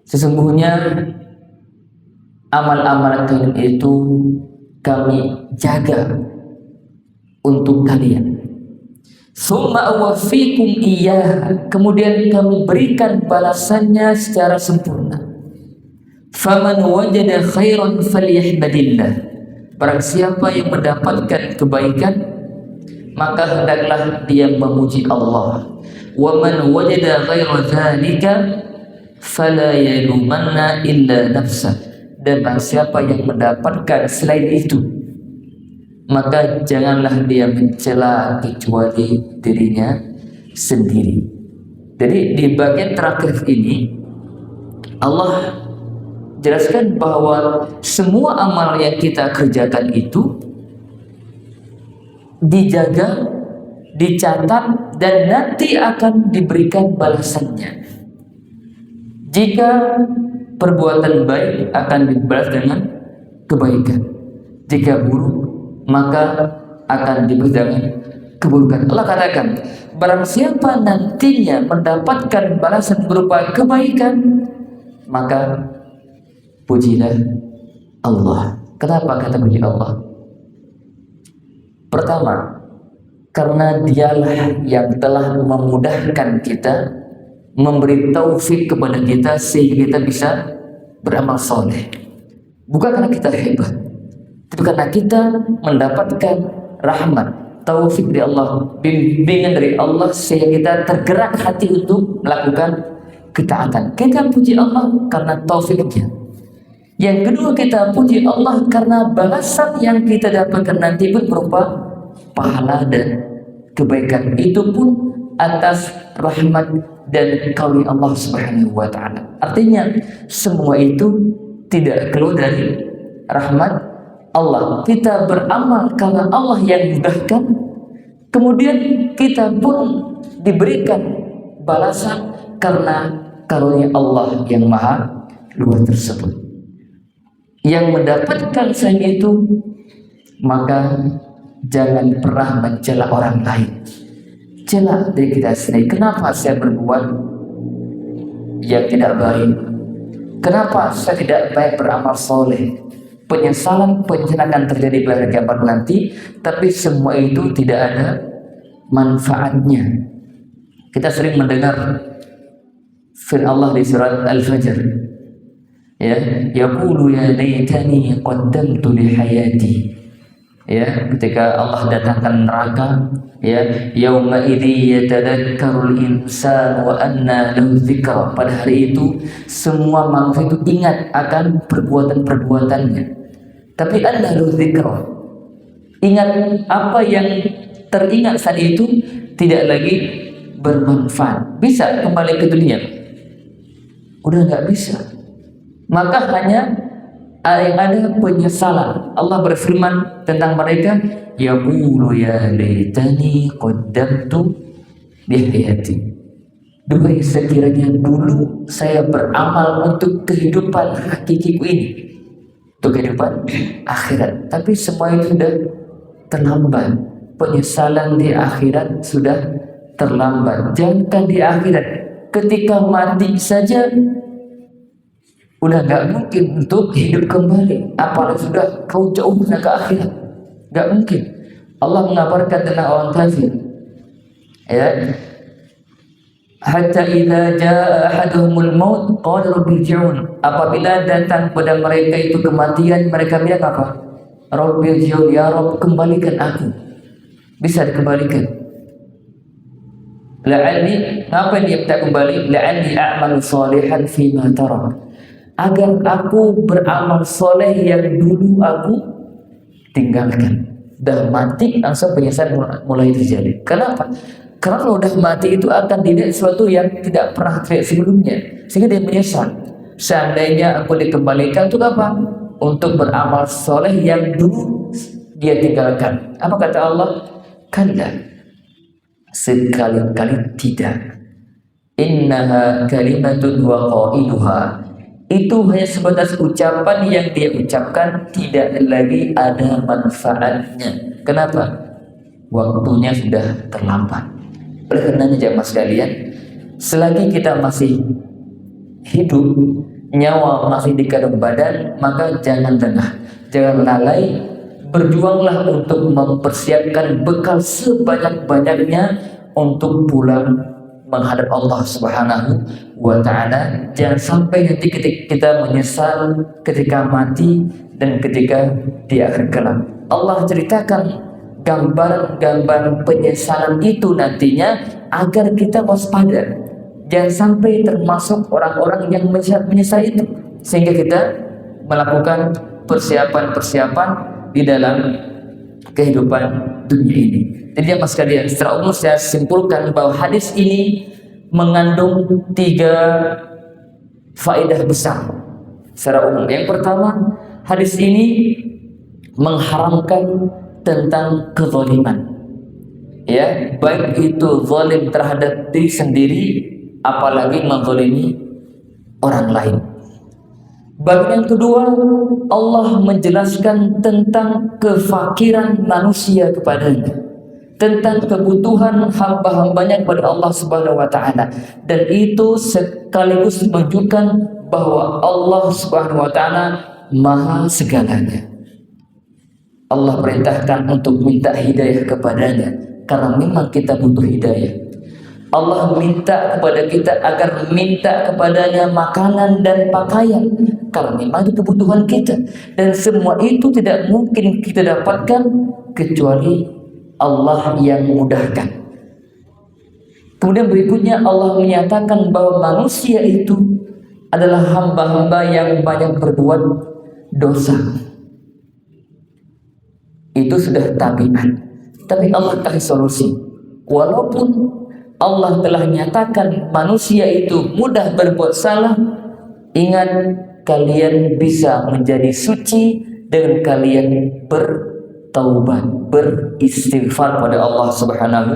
Speaker 2: Sesungguhnya amal-amal kalian itu kami jaga untuk kalian. Tsumma awaffikum iyyaha, kemudian kami berikan balasannya secara sempurna. Faman wajada khairan falyahmadillah, barang siapa yang mendapatkan kebaikan maka hendaklah dia memuji Allah. Wa man wajada ghaira dzalika fala yalumanna illa nafsah, dan barang siapa yang mendapatkan selain itu maka janganlah dia mencela kecuali dirinya sendiri. Jadi di bagian terakhir ini Allah jelaskan bahwa semua amal yang kita kerjakan itu dijaga, dicatat, dan nanti akan diberikan balasannya. Jika perbuatan baik akan dibalas dengan kebaikan, jika buruk maka akan dibalas dengan keburukan. Allah katakan, barang siapa nantinya mendapatkan balasan berupa kebaikan maka pujilah Allah. Kenapa kata puji Allah? Pertama, karena dialah yang telah memudahkan kita, memberi taufik kepada kita sehingga kita bisa beramal soleh. Bukan karena kita hebat, tapi karena kita mendapatkan rahmat, taufik dari Allah, bimbingan dari Allah sehingga kita tergerak hati untuk melakukan ketaatan. Kita puji Allah karena taufiknya. Yang kedua, kita puji Allah karena balasan yang kita dapatkan nanti pun berupa pahala dan kebaikan, itu pun atas rahmat dan karunia Allah Subhanahu wa taala. Artinya semua itu tidak keluar dari rahmat Allah. Kita beramal karena Allah yang mudahkan, kemudian kita pun diberikan balasan karena karunia Allah yang maha luas tersebut. Yang mendapatkan selain itu maka jangan pernah mencela orang lain. Cela diri kita sendiri. Kenapa saya berbuat yang tidak baik? Kenapa saya tidak baik beramal soleh? Penyesalan akan terjadi pada kiamat nanti, tapi semua itu tidak ada manfaatnya. Kita sering mendengar firman Allah di surat Al-Fajr, ya, yaqulu ya laitani qaddamtu li hayati. Ya, ketika Allah datangkan neraka, ya, yauma idzi yatadakkarul insanu wa anna lahu dzikra. Pada hari itu semua manusia itu ingat akan perbuatan-perbuatannya, tapi anna lahu dzikra, ingat apa yang teringat saat itu tidak lagi bermanfaat. Bisa kembali ke dunia? Udah nggak bisa. Maka hanya yang ada penyesalan. Allah berfirman tentang mereka, yaqulu ya laitani qaddamtu li hayati. Duhai sekiranya dulu saya beramal untuk kehidupan hakikiku ini, untuk kehidupan akhirat. Tapi semua itu sudah terlambat. Penyesalan di akhirat sudah terlambat. Jangan di akhirat, ketika mati saja udah nggak mungkin untuk hidup kembali, apalagi sudah kau jauh ke akhirat. Nggak mungkin. Allah mengabarkan tentang orang kafir, ya, hatta idza jaa ahaduhumul maut qala rabbi'irji'un. Apabila datang pada mereka itu kematian, mereka bilang apa? Rabbi'irji'un, ya Rabb, kembalikan aku. Bisa dikembalikan. La'alli, apa dia minta kembali? La'alli a'malu salihan fima tarak, agar aku beramal soleh yang dulu aku tinggalkan. Dah mati langsung penyesalan mulai terjadi. Kenapa? Karena kalau udah mati itu akan dilihat sesuatu yang tidak pernah terjadi sebelumnya, sehingga dia menyesal. Seandainya aku dikembalikan untuk apa? Untuk beramal soleh yang dulu dia tinggalkan. Apa kata Allah? Kalla, sekali-kali tidak. Innaha kalimatun wa qailuha, itu hanya sebatas ucapan yang dia ucapkan, tidak lagi ada manfaatnya. Kenapa? Waktunya sudah terlambat. Oleh karenanya jamaah sekalian, selagi kita masih hidup, nyawa masih di kandung badan, maka jangan lengah, jangan lalai berjuanglah untuk mempersiapkan bekal sebanyak-banyaknya untuk pulang menghadap Allah Subhanahu wa Ta'ala. Jangan sampai nanti ketika kita menyesal ketika mati dan ketika di akhir kelak. Allah ceritakan gambaran-gambaran penyesalan itu nantinya agar kita waspada. Jangan sampai termasuk orang-orang yang menyesal itu, sehingga kita melakukan persiapan-persiapan di dalam kehidupan dunia ini. Jadi mas sekalian, secara umum saya simpulkan bahwa hadis ini mengandung 3 faedah besar secara umum. Yang pertama, hadis ini mengharamkan tentang kezaliman, ya, baik itu zalim terhadap diri sendiri, apalagi menzalimi orang lain. Bagian yang kedua, Allah menjelaskan tentang kefakiran manusia kepadanya, tentang kebutuhan hamba-hambanya kepada Allah Subhanahu wa Ta'ala, dan itu sekaligus menunjukkan bahwa Allah Subhanahu wa Ta'ala maha segalanya. Allah perintahkan untuk minta hidayah kepadanya karena memang kita butuh hidayah. Allah minta kepada kita agar minta kepadanya makanan dan pakaian karena memang itu kebutuhan kita, dan semua itu tidak mungkin kita dapatkan kecuali Allah yang mudahkan. Kemudian berikutnya Allah menyatakan bahwa manusia itu adalah hamba-hamba yang banyak berbuat dosa. Itu sudah tabiat, tapi Allah kasih solusi. Walaupun Allah telah nyatakan manusia itu mudah berbuat salah, ingat, kalian bisa menjadi suci dengan kalian bertaubat, beristighfar pada Allah Subhanahu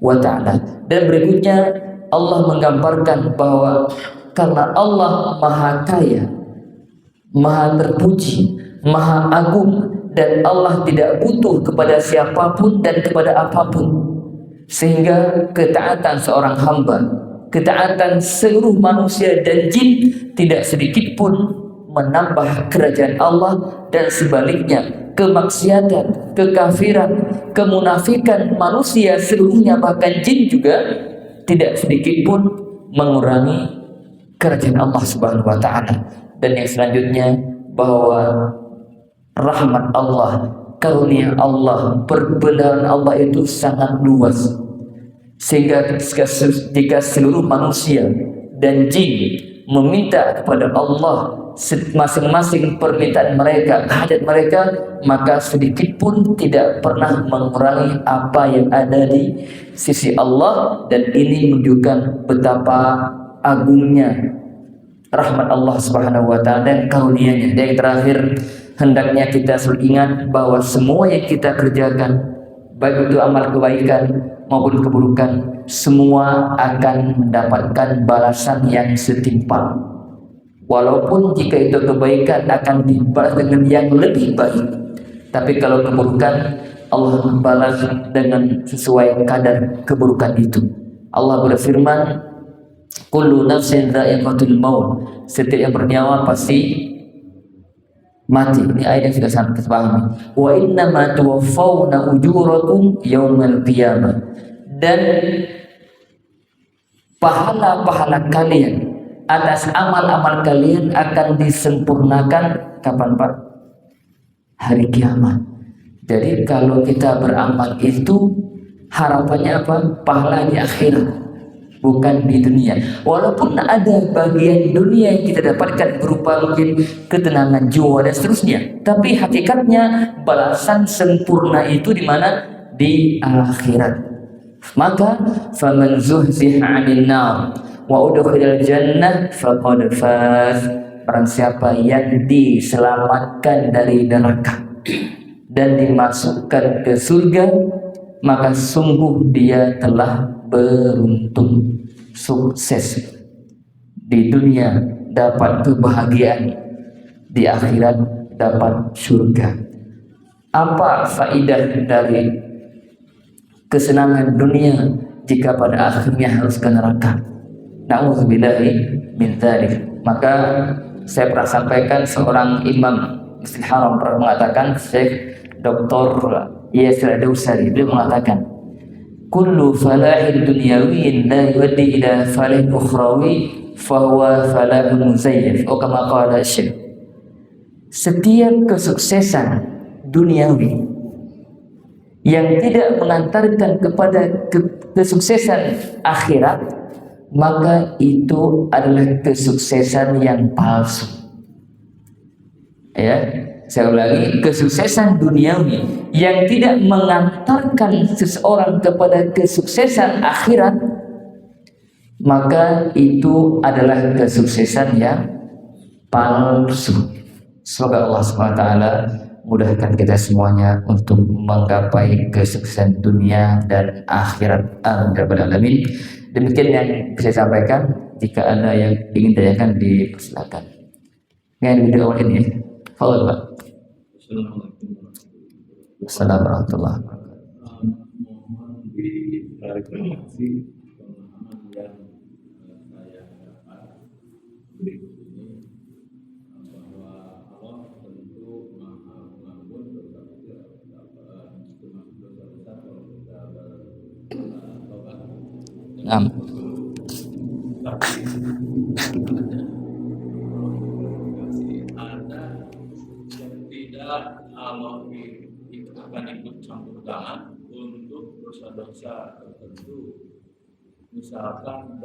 Speaker 2: wa Ta'ala. Dan berikutnya Allah menggambarkan bahwa karena Allah maha kaya, maha terpuji, maha agung, dan Allah tidak butuh kepada siapapun dan kepada apapun, sehingga ketaatan seorang hamba, ketaatan seluruh manusia dan jin tidak sedikit pun menambah kerajaan Allah, dan sebaliknya kemaksiatan, kekafiran, kemunafikan manusia seluruhnya, bahkan jin juga tidak sedikit pun mengurangi kerajaan Allah Subhanahu wa Ta'ala. Dan yang selanjutnya, bahwa rahmat Allah, karunia Allah, perbenaran Allah itu sangat luas, sehingga jika seluruh manusia dan jin meminta kepada Allah masing-masing permintaan mereka, hajat mereka, maka sedikit pun tidak pernah mengurangi apa yang ada di sisi Allah. Dan ini menunjukkan betapa agungnya rahmat Allah Subhanahu wa Ta'ala dan karunia-Nya. Dan yang terakhir, hendaknya kita selalu ingat bahwa semua yang kita kerjakan, baik itu amal kebaikan maupun keburukan, semua akan mendapatkan balasan yang setimpal. Walaupun jika itu kebaikan akan dibalas dengan yang lebih baik, tapi kalau keburukan, Allah membalas dengan sesuai kadar keburukan itu. Allah berfirman, kullu nafsin dha'iqatul maut, setiap yang bernyawa pasti mati. Ini ayat yang sudah sangat kita pahami. Wa innama tuwaffawna ujurakum yaumal qiyamah, dan pahala-pahala kalian atas amal-amal kalian akan disempurnakan kapan, Pak? Hari kiamat. Jadi kalau kita beramal itu harapannya apa? Pahala di akhirat, bukan di dunia. Walaupun ada bagian dunia yang kita dapatkan berupa mungkin ketenangan jiwa dan seterusnya, tapi hakikatnya balasan sempurna itu di mana? Di akhirat. Maka faman zuhziha 'anil nar wa udkhilal jannah faqad faz, barang siapa yang diselamatkan dari neraka dan dimasukkan ke surga, maka sungguh dia telah beruntung, sukses di dunia, dapat kebahagiaan, di akhirat dapat surga. Apa faedah dari kesenangan dunia jika pada akhirnya harus ke neraka? Na'udzubillahi min dzalik. Maka saya pernah sampaikan, seorang imam Masjidil Haram pernah mengatakan, Syekh Dr. Yasir Ad-Dawsari, beliau mengatakan, kullu falahin dunyawiyyin la yuaddi ila falahin ukhrawi fahuwa falahun muzayyaf. Oh, kama qala Syekh. Setiap kesuksesan duniawi yang tidak mengantarkan kepada kesuksesan akhirat, maka itu adalah kesuksesan yang palsu. Ya, saya ulangi, kesuksesan duniawi yang tidak mengantarkan seseorang kepada kesuksesan akhirat, maka itu adalah kesuksesan yang palsu. Semoga Allah SWT mudahkan kita semuanya untuk menggapai kesuksesan dunia dan akhirat. Amin ya rabbal alamin. Demikian yang saya sampaikan. Jika ada yang ingin tanyakan, dipersilakan. Dengan video awal ini, follow Pak. Assalamualaikum warahmatullahi wabarakatuh.
Speaker 3: Mohon diklarifikasi pemahaman yang saya dapat berikut ini, bahwa Allah tentu maha mengampun dosa besar, termasuk dosa besar kalau kita bertobat. Ada yang tidak Allah akan ikut campur tangan untuk dosa-dosa tertentu, misalkan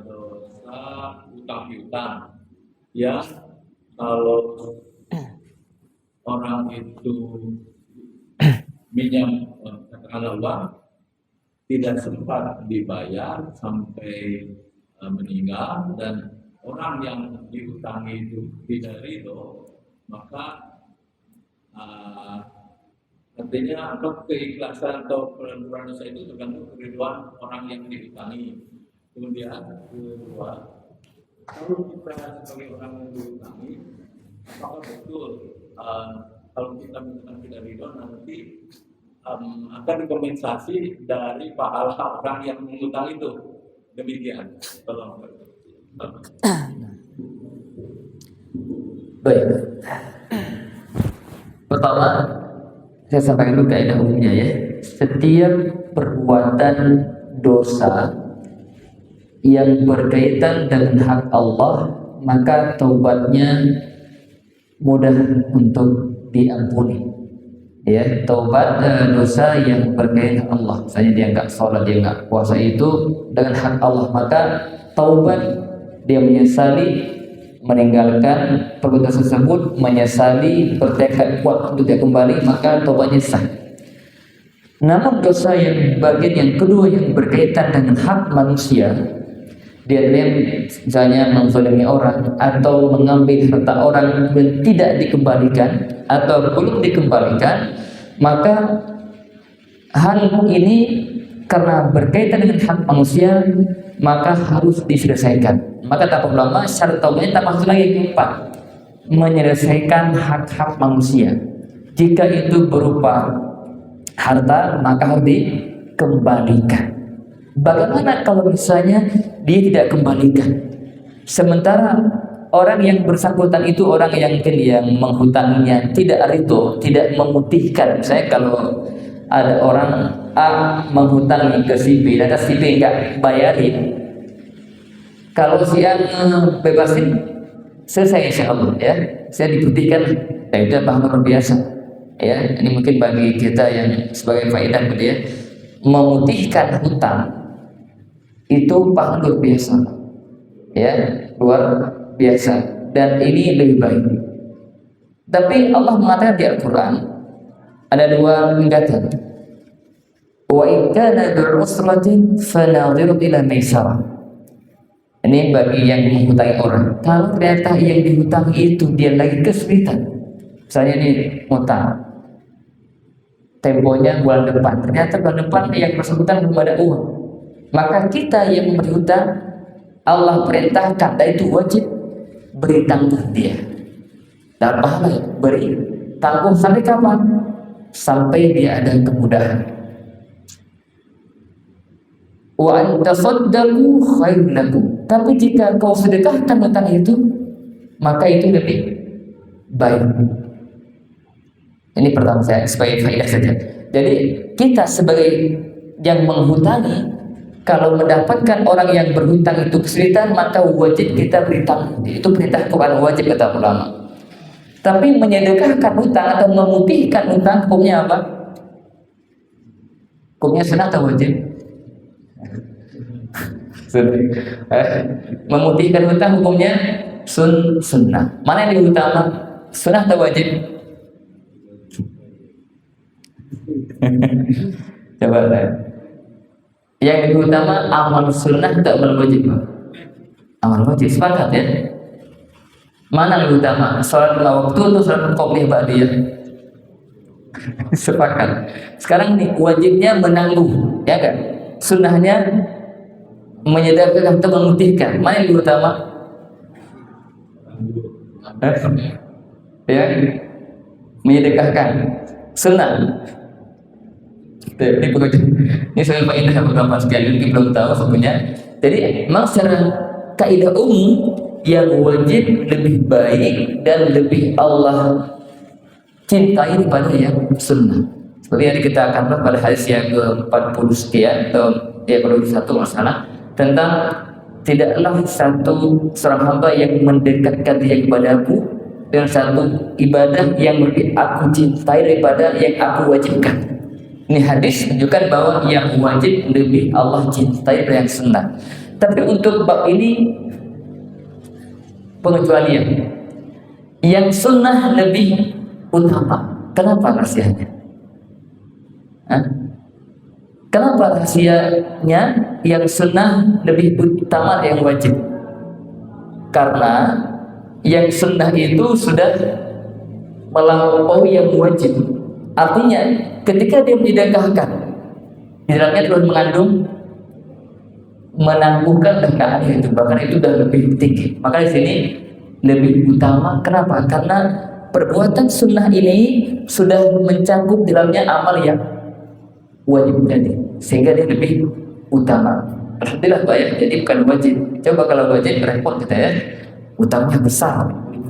Speaker 3: dosa utang piutang yang kalau orang itu minjam katakanlah uang tidak sempat dibayar sampai meninggal dan orang yang diutangi itu tidak ridho, maka artinya keikhlasan atau peleburan dosa itu tergantung keriduan orang yang diutangi. Kemudian kedua, kalau kita sebagai orang yang diutangi, apakah betul kalau kita minta tidak ridho nanti akan dikompensasi dari pahala orang yang mengutang itu? Demikian. Tolong.
Speaker 2: Baik. Pertama, saya sampaikan dulu kaidah umumnya ya. Setiap perbuatan dosa yang berkaitan dengan hak Allah, maka taubatnya mudah untuk diampuni. Ya, taubat dosa yang berkaitan dengan Allah. Misalnya dia nggak sholat, dia nggak puasa, itu dengan hak Allah, maka taubat, dia menyesali meninggalkan perbuatan tersebut, menyesali, bertekad kuat untuk dia kembali, maka taubatnya sah. Namun dosa yang bagian yang kedua yang berkaitan dengan hak manusia, dia misalnya menzalimi orang atau mengambil harta orang dan tidak dikembalikan atau belum dikembalikan, maka hal ini karena berkaitan dengan hak manusia maka harus diselesaikan. Maka kata ulama, syarat taubatnya termasuk lagi keempat, menyelesaikan hak-hak manusia. Jika itu berupa harta, maka harus dikembalikan. Bagaimana kalau misalnya dia tidak kembalikan, sementara orang yang bersangkutan itu orang yang mungkin yang menghutanginya tidak ridho, tidak memutihkan. Misalnya kalau ada orang A menghutangi ke si B dan si B enggak bayarin, kalau si A bebasin, selesai insya Allah ya, saya diputihkan, ya itu paham luar biasa ya. Ini mungkin bagi kita yang sebagai faedah gitu ya, memutihkan hutang itu paham luar biasa ya, luar biasa, dan ini lebih baik. Tapi Allah mengatakan di Al-Quran ada dua tingkatan. Wa in kana bi'usratin fanadhirun ila maisarah. Ini bagi yang menghutangi orang. Kalau ternyata yang dihutangi itu dia lagi kesulitan, misalnya ini hutang, temponya bulan depan, ternyata bulan depan yang bersangkutan belum ada uang, maka kita yang memberi hutang, Allah perintahkan, dan itu wajib beri tanggung dia. Dan pahala beri tanggung sampai kapan? Sampai dia ada kemudahan. Wa antasaddaqu khairun lakum. Tapi jika kau sedekahkan hutang itu, maka itu lebih baik. Ini pertama saya sebagai faedah saja. Jadi kita sebagai yang menghutangi, kalau mendapatkan orang yang berhutang itu kesulitan, maka wajib kita berhutang. Itu perintah bukan wajib kata ulama. Tapi menyedekahkan hutang atau memutihkan hutang hukumnya apa? Hukumnya sunnah atau wajib? Memutihkan hutang hukumnya sunnah. Mana yang lebih utama? Sunnah atau wajib? Coba saya. Yang lebih utama amal sunnah atau amal wajib? Amal wajib, sepakat ya? Mana yang lebih utama? Salat 5 waktu atau salat qobliyah ba'diyah? Sepakat. Sekarang nih wajibnya menangguh, ya kan? Sunnahnya menyedekahkan atau memutihkan. Mana yang lebih utama? Ya, menyedekahkan. Sunnah. Ini soal faedah beberapa sekali mungkin belum tahu sebenarnya. Jadi memang secara kaidah umum yang wajib lebih baik dan lebih Allah cintai daripada yang sunnah. Seperti yang kita akan lihat pada hadis yang ke-40 sekian atau ya 41 masalah tentang tidaklah seorang hamba yang mendekatkan dia kepada aku dengan satu ibadah yang lebih aku cintai daripada yang aku wajibkan. Ini hadis menunjukkan bahwa yang wajib lebih Allah cintai dari yang sunnah. Tapi untuk bab ini pengecualian. Yang sunnah lebih utama. Kenapa rahasianya? Kenapa rahasianya yang sunnah lebih utama dari yang wajib? Karena yang sunnah itu sudah melampaui yang wajib. Artinya ketika dia menyedekahkan, di dalamnya terus mengandung menangguhkan dan itu, bahkan itu sudah lebih tinggi. Maka di sini lebih utama. Kenapa? Karena perbuatan sunnah ini sudah mencakup di dalamnya amal yang wajib tadi, sehingga dia lebih utama. Alhamdulillah banyak, jadi bukan wajib. Coba kalau wajib repot kita ya, utangnya besar.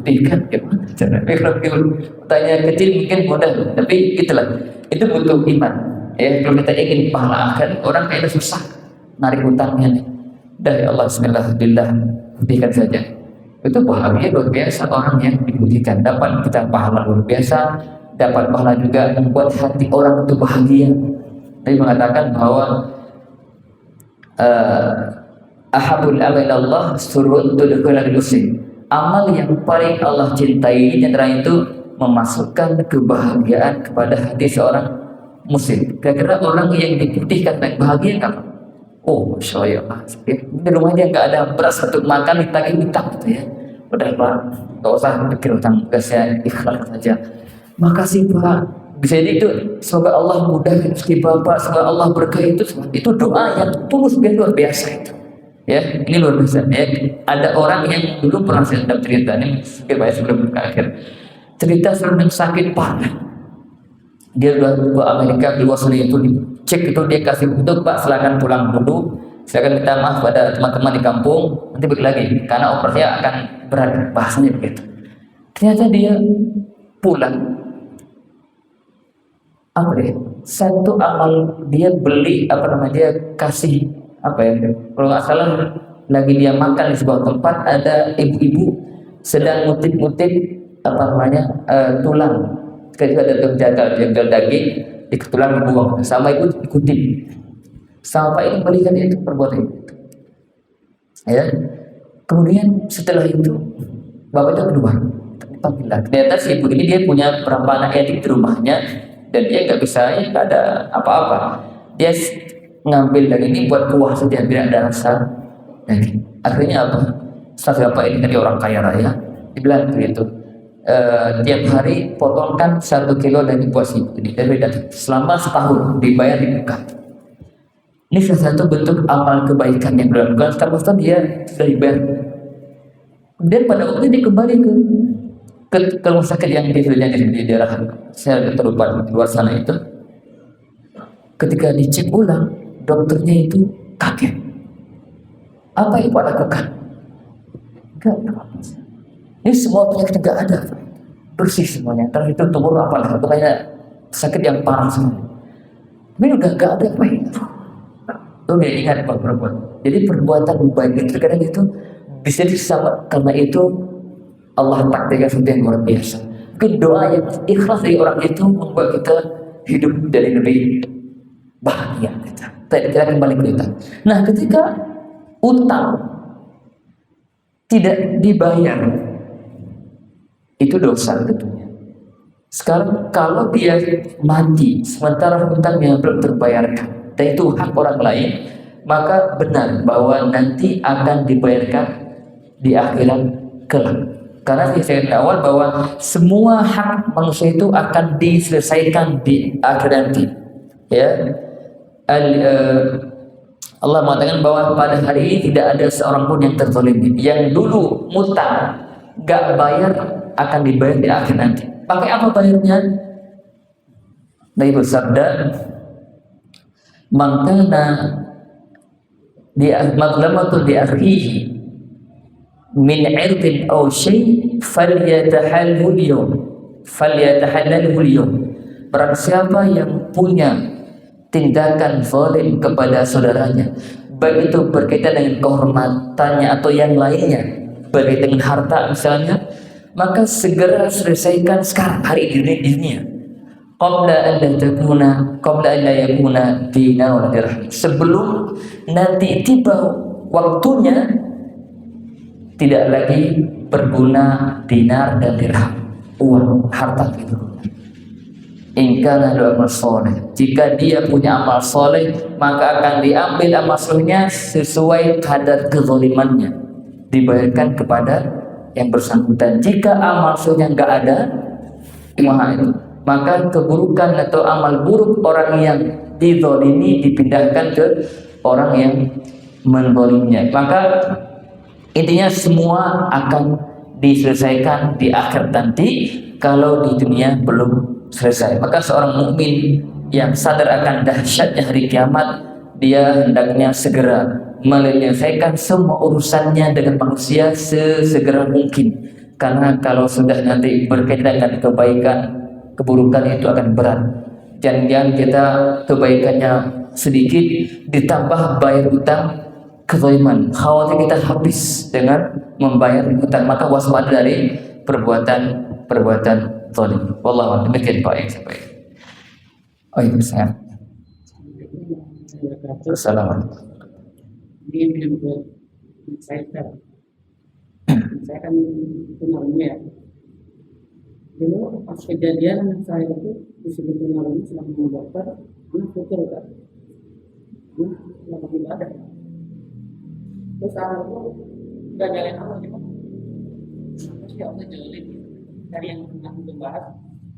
Speaker 2: Kan gimana caranya? Kalau tanya kecil mungkin mudah, tapi itulah itu butuh iman. Ya kalau kita ingin pahala akan orang kayaknya susah narik utangnya nih. Dari Allah Bismillah berikan saja. Itu bahagia luar biasa orang yang dibuktikan dapat kita pahala luar biasa, dapat pahala juga membuat hati orang itu bahagia. Nabi mengatakan bahwa ahabul amal Allah surun tudkhulul muslim. Amal yang paling Allah cintai antara itu memasukkan kebahagiaan kepada hati seorang muslim. Kira-kira orang yang diputihkan dan bahagia kapan? Oh, masya Allah. Di rumahnya nggak ada beras untuk makan, ditagih utang gitu ya. Udah Pak, nggak usah pikir utang, saya ikhlas saja. Makasih Pak. Bisa jadi itu semoga Allah mudahkan rezeki Bapak, semoga Allah berkahi itu doa yang tulus luar biasa itu. Ya, ini luar biasa. Ya, ada orang yang dulu pernah saya dapat cerita ini, sebelum berakhir. Cerita sedang sakit parah. Dia udah ke Amerika, keluar sana itu dicek itu dia kasih untuk Pak silakan pulang dulu. Silakan minta maaf pada teman-teman di kampung, nanti balik lagi karena operasinya akan berat, bahasanya begitu. Ternyata dia pulang. Apa deh? Satu amal dia beli dia kasih apa ya, kalau nggak salah lagi dia makan di sebuah tempat ada ibu-ibu sedang ngutip-ngutip tulang, ketika ada jagal daging di tulang dibuang sama itu dikutip, sampai ini belikan itu perbuatan itu ya. Kemudian setelah itu bapak itu keluar, ternyata si ibu ini dia punya berapa anak yatim di rumahnya dan dia nggak bisa, nggak ada apa-apa, dia ngambil dari ini buat kuah saja biar ada rasa daging. Akhirnya apa? Setelah bapak ini tadi orang kaya raya, dibilang begitu, tiap hari potongkan 1 kilo daging buat si ibu ini dari daging selama setahun dibayar di muka. Ini salah satu bentuk amal kebaikan yang dilakukan. Setelah dia sudah dibayar. Kemudian pada waktu dia kembali ke rumah sakit yang di daerah saya terlupa di luar sana itu. Ketika dicek ulang, dokternya itu kaget. Apa yang Pak lakukan? Enggak apa-apa. Ini semua penyakit enggak ada. bersih semuanya. Terus itu tumor apalah, pokoknya sakit yang parah semua. Tapi udah gak ada apa ya. Tuh dia ingat Pak perbuatan. Jadi perbuatan baik itu kadang itu bisa disama, karena itu Allah takdirkan sesuatu yang luar biasa. Mungkin doa yang ikhlas dari orang itu membuat kita hidup dari lebih bahagia kita kembali ke utang. Nah, ketika utang tidak dibayar, itu dosa tentunya. Sekarang kalau dia mati sementara hutangnya belum terbayarkan dan itu hak orang lain, maka benar bahwa nanti akan dibayarkan di akhirat kelak. Karena saya di awal bahwa semua hak manusia itu akan diselesaikan di akhirat nanti. Ya, Allah mengatakan bahwa pada hari ini tidak ada seorang pun yang terzalimi. Yang dulu mutang gak bayar akan dibayar di akhir nanti. Pakai apa bayarnya? Nabi bersabda, "Man kana di madlamatul di akhihi min 'irdin aw shay' falyatahalhu al-yawm." Falyatahalhu al-yawm. Barang siapa yang punya tindakan zalim kepada saudaranya, baik itu berkaitan dengan kehormatannya atau yang lainnya, berkaitan dengan harta misalnya, maka segera selesaikan sekarang hari ini di dunia. Qabla an la yakuna dinar wa dirham. Sebelum nanti tiba waktunya tidak lagi berguna dinar dan dirham, uang, harta itu. Ingkana amal soleh. Jika dia punya amal soleh, maka akan diambil amal solehnya sesuai kadar kezalimannya, dibayarkan kepada yang bersangkutan. Jika amal solehnya enggak ada, maka keburukan atau amal buruk orang yang dizalimi dipindahkan ke orang yang menzalimnya. Maka intinya semua akan diselesaikan di akhir nanti kalau di dunia belum selesai. Maka seorang mukmin yang sadar akan dahsyatnya hari kiamat, dia hendaknya segera menyelesaikan semua urusannya dengan manusia sesegera mungkin. Karena kalau sudah nanti berkaitan dengan kebaikan, keburukan itu akan berat. Jangan kita kebaikannya sedikit ditambah bayar utang, kezaliman, khawatir kita habis dengan membayar utang. Maka waspada dari perbuatan zalim. Wallahu a'lam. Demikian Pak yang saya. Oh iya, saya. Assalamualaikum.
Speaker 4: Ini menurut saya kan tunarungu ya. Dulu pas kejadian saya itu disebut tunarungu selama dokter, anak putus kan, anak selama ibadah. Terus anak itu nggak jalan apa gitu, terus ya Allah jalin dari yang pernah kita bahas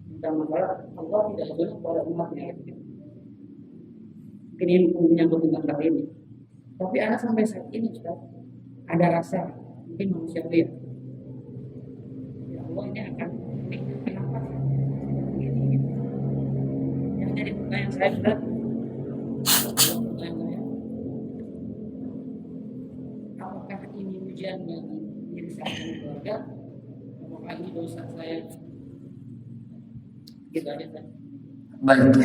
Speaker 4: tentang masalah Allah tidak adil kepada umatnya gitu. Mungkin ini menyangkut tentang hal ini. Tapi anak sampai saat ini Ustaz, ada rasa mungkin manusiawi ya. Ya Allah ini akan kenapa ini? Yang jadi pertanyaan saya Ustaz, apakah ini ujian bagi diri saya dan keluarga? Apakah ini dosa saya? Gitu aja Ustaz.
Speaker 2: Baik.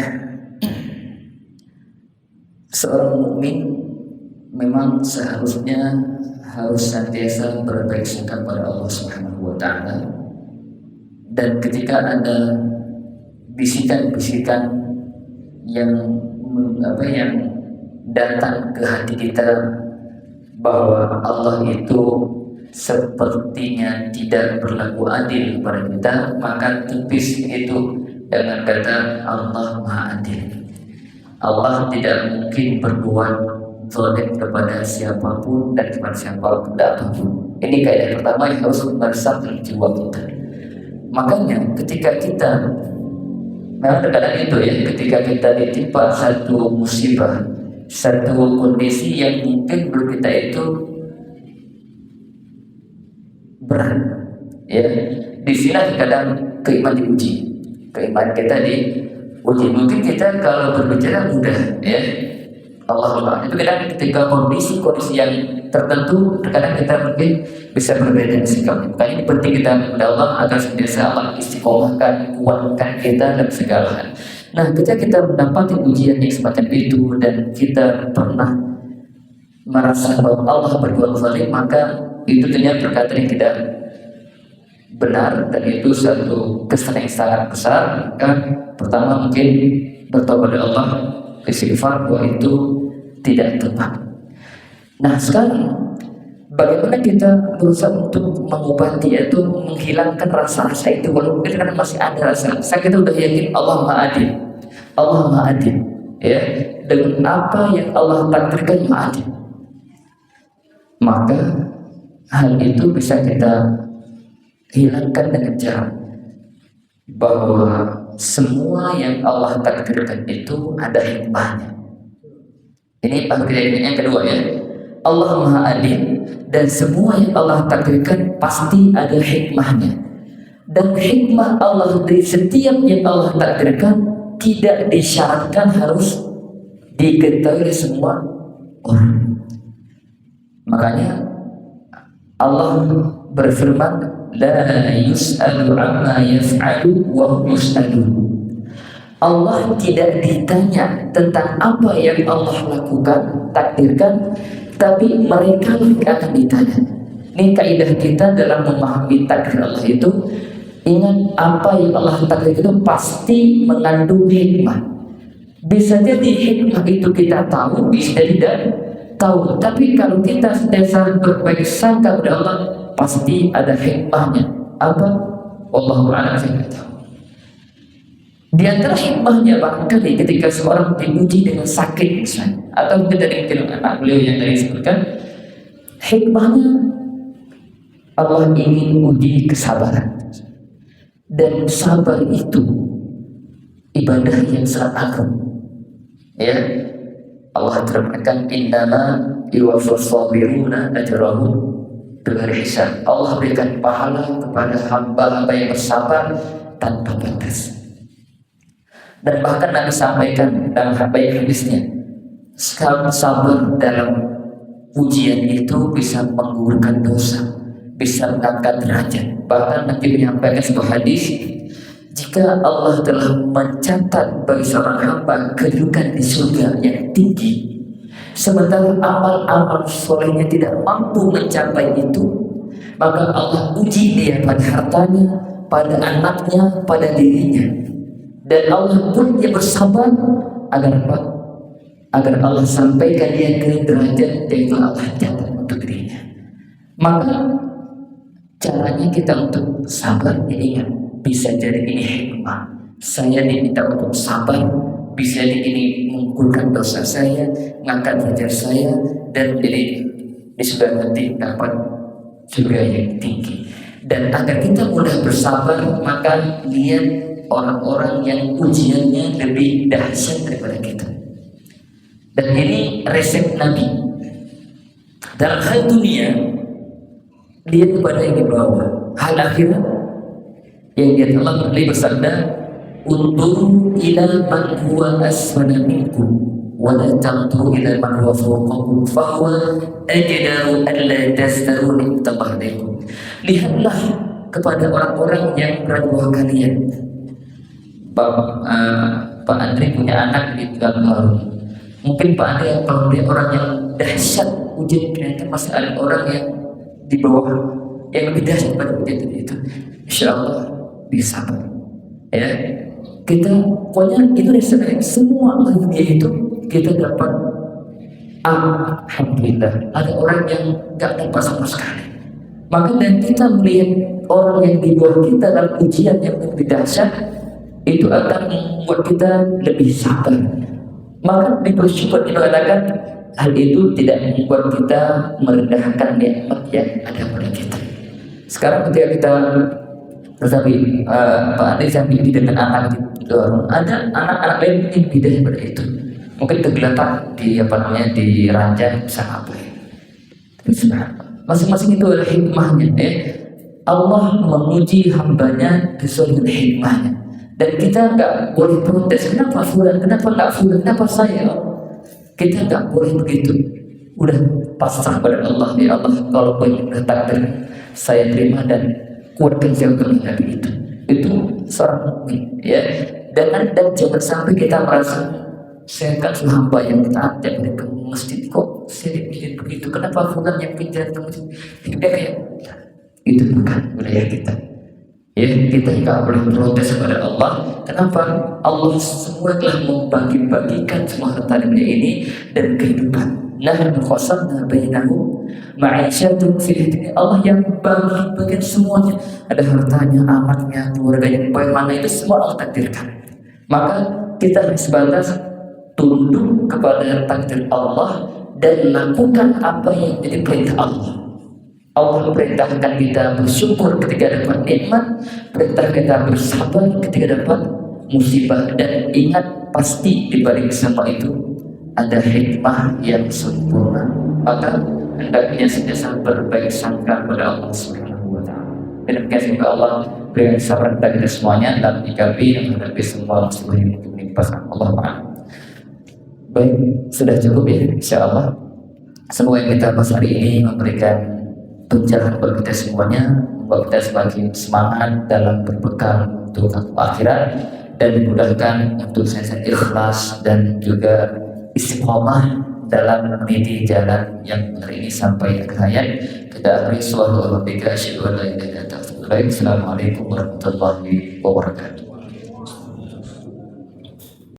Speaker 2: Seorang mukmin memang seharusnya harus senantiasa berbaik sangka pada Allah Subhanahu wa taala. Dan ketika ada bisikan-bisikan yang datang ke hati kita bahwa Allah itu sepertinya tidak berlaku adil kepada kita, maka tepis itu dengan kata Allah Maha Adil. Allah tidak mungkin berbuat zalim kepada siapapun dan kepada siapapun apapun. Ini kaidah pertama yang harus meresap dalam jiwa kita. Makanya ketika kita, memang terkadang itu ya, ketika kita ditimpa satu musibah, satu kondisi yang mungkin menurut kita itu berat, ya, di sini kadang keimanan diuji, keimanan kita diuji. Mungkin kita kalau berbicara mudah, ya, Allah itu kadang ketika kondisi yang tertentu terkadang kita mungkin bisa berbeda sikap. Makanya ini penting kita kepada Allah agar senantiasa Allah istiqomahkan, kuatkan kita dalam segala hal. Nah, ketika kita mendapati ujian yang semacam itu dan kita pernah merasa bahwa Allah berbuat zalim, maka itu ternyata perkataan yang tidak benar dan itu satu kesalahan yang sangat besar. Maka pertama mungkin bertobat kepada Allah, istighfar bahwa itu tidak tepat. Nah, sekarang bagaimana kita berusaha untuk mengobati atau menghilangkan rasa-rasa itu walaupun karena masih ada rasa. Kita udah yakin Allah Maha Adil. Allah Maha Adil, ya. Dengan apa yang Allah takdirkan Maha Adil. Maka hal itu bisa kita hilangkan dengan cara bahwa semua yang Allah takdirkan itu ada hikmahnya. Ini pengertian yang kedua, ya. Allah Maha Adil dan semua yang Allah takdirkan pasti ada hikmahnya. Dan hikmah Allah dari setiap yang Allah takdirkan tidak disyaratkan harus diketahui oleh semua orang. Makanya Allah berfirman, la yus'alu amma yaf'alu wa hum yus'alun. Allah tidak ditanya tentang apa yang Allah lakukan, takdirkan, tapi mereka akan ditanya. Ini kaidah kita dalam memahami takdir Allah itu. Ingat, apa yang Allah takdirkan itu pasti mengandung hikmah. Bisa jadi hikmah itu kita tahu, bisa tidak tahu. Tapi kalau kita senantiasa berbaik sangka kepada Allah, pasti ada hikmahnya. Apa? Wallahu a'lam, saya tidak tahu. Di antara hikmahnya barangkali ketika seorang diuji dengan sakit misalnya, atau mungkin dari anak beliau yang tadi disebutkan, hikmahnya Allah ingin uji kesabaran. Dan sabar itu ibadah yang sangat agung. Ya, Allah terangkan innama yuwaffas sabiruna ajrahum bighairi hisab. Allah berikan pahala kepada hamba-hamba yang bersabar tanpa batas. Dan bahkan Nabi sampaikan dalam hadisnya, sabar dalam ujian itu bisa menggugurkan dosa, bisa mengangkat derajat. Bahkan Nabi menyampaikan sebuah hadis, jika Allah telah mencatat bagi seorang hamba kedudukan di surga yang tinggi, sementara amal-amal solehnya tidak mampu mencapai itu, maka Allah uji dia pada hartanya, pada anaknya, pada dirinya. Dan Allah pun dia bersabar agar apa? Agar Allah sampaikan dia ke derajat yang telah Allah catat untuk dirinya. Maka caranya kita untuk sabar, ya ingat, bisa jadi ini hikmah. Saya diminta untuk sabar, bisa jadi ini mengukurkan dosa saya, mengangkat derajat saya, dan jadi di sebelah nanti dapat surga yang tinggi. Dan agar kita mudah bersabar, maka lihat orang-orang yang ujiannya lebih dahsyat daripada kita. Dan ini resep Nabi. Dalam hal dunia, lihat kepada yang di bawah. Hal akhirat, yang dia telah bersabda, unzuru ila man huwa asfala minkum wa la tanzuru ila man huwa fawqakum fa huwa ajdaru an la tastaru litabahdikum. Lihatlah kepada orang-orang yang berada di bawah kalian. Pak Andri punya anak di Baru. Mungkin Pak Andri kalau dia orang yang dahsyat ujian, ternyata masih ada orang yang di bawah yang lebih dahsyat pada ujian itu. Insya Allah bisa sabar. Ya, kita pokoknya itu resep semua dunia itu kita dapat. Alhamdulillah ada orang yang nggak dapat sama sekali. Maka dan kita melihat orang yang di bawah kita dalam ujian yang lebih dahsyat, itu akan membuat kita lebih sabar. Maka bersyukur dikatakan hal itu tidak membuat kita merendahkan nikmat yang ada pada kita. Sekarang ketika kita tetapi Pak Andi sambil dengan anak itu, ada anak-anak lain mungkin beda daripada itu. Mungkin tergeletak di di ranjang sama apa ya. Masing-masing itu ada hikmahnya. Allah menguji hambanya sesuai dengan hikmahnya. Dan kita nggak boleh protes, kenapa fulan, kenapa nggak fulan, kenapa saya? Kita nggak boleh begitu. Udah pasrah pada Allah, ya Allah, kalau kau udah takdir saya terima dan kuatkan saya untuk menghadapi itu. Itu seorang mukmin, ya. Dan jangan sampai kita merasa saya kan hamba yang taat yang ke masjid, kok saya dipilih begitu, kenapa fulan yang pindah ke masjid tidak kayak itu. Bukan budaya kita, ya. Kita nggak boleh protes kepada Allah. Kenapa? Allah semua telah membagi-bagikan semua harta dunia ini dan kehidupan. Nahnu qasamna bainahum ma'isyatuhum fil dunya. Allah yang bagi-bagikan semuanya. Ada hartanya, amatnya, keluarganya, bagaimana itu semua Allah takdirkan. Maka kita harus sebatas tunduk kepada takdir Allah dan lakukan apa yang menjadi perintah Allah. Allah perintahkan kita bersyukur ketika dapat nikmat, perintah kita bersabar ketika dapat musibah, dan ingat pasti di balik semua itu ada hikmah yang sempurna. Maka hendaknya senantiasa berbaik sangka kepada Allah Subhanahu wa taala. Demikian semoga Allah berikan kesabaran kepada kita semuanya dalam menyikapi dan menghadapi semua musibah yang menimpa. Allah Ta'ala. Baik, sudah cukup ya, insyaallah. Semoga yang kita bahas hari ini memberikan pencerahan bagi kita semuanya, membuat kita semakin semangat dalam berbekal untuk akhirat, dan dimudahkan untuk senantiasa ikhlas dan juga istiqomah dalam meniti jalan yang benar ini sampai akhir hayat. Kita akhiri sallallahu alaihi wa sallam. Assalamualaikum warahmatullahi wabarakatuh.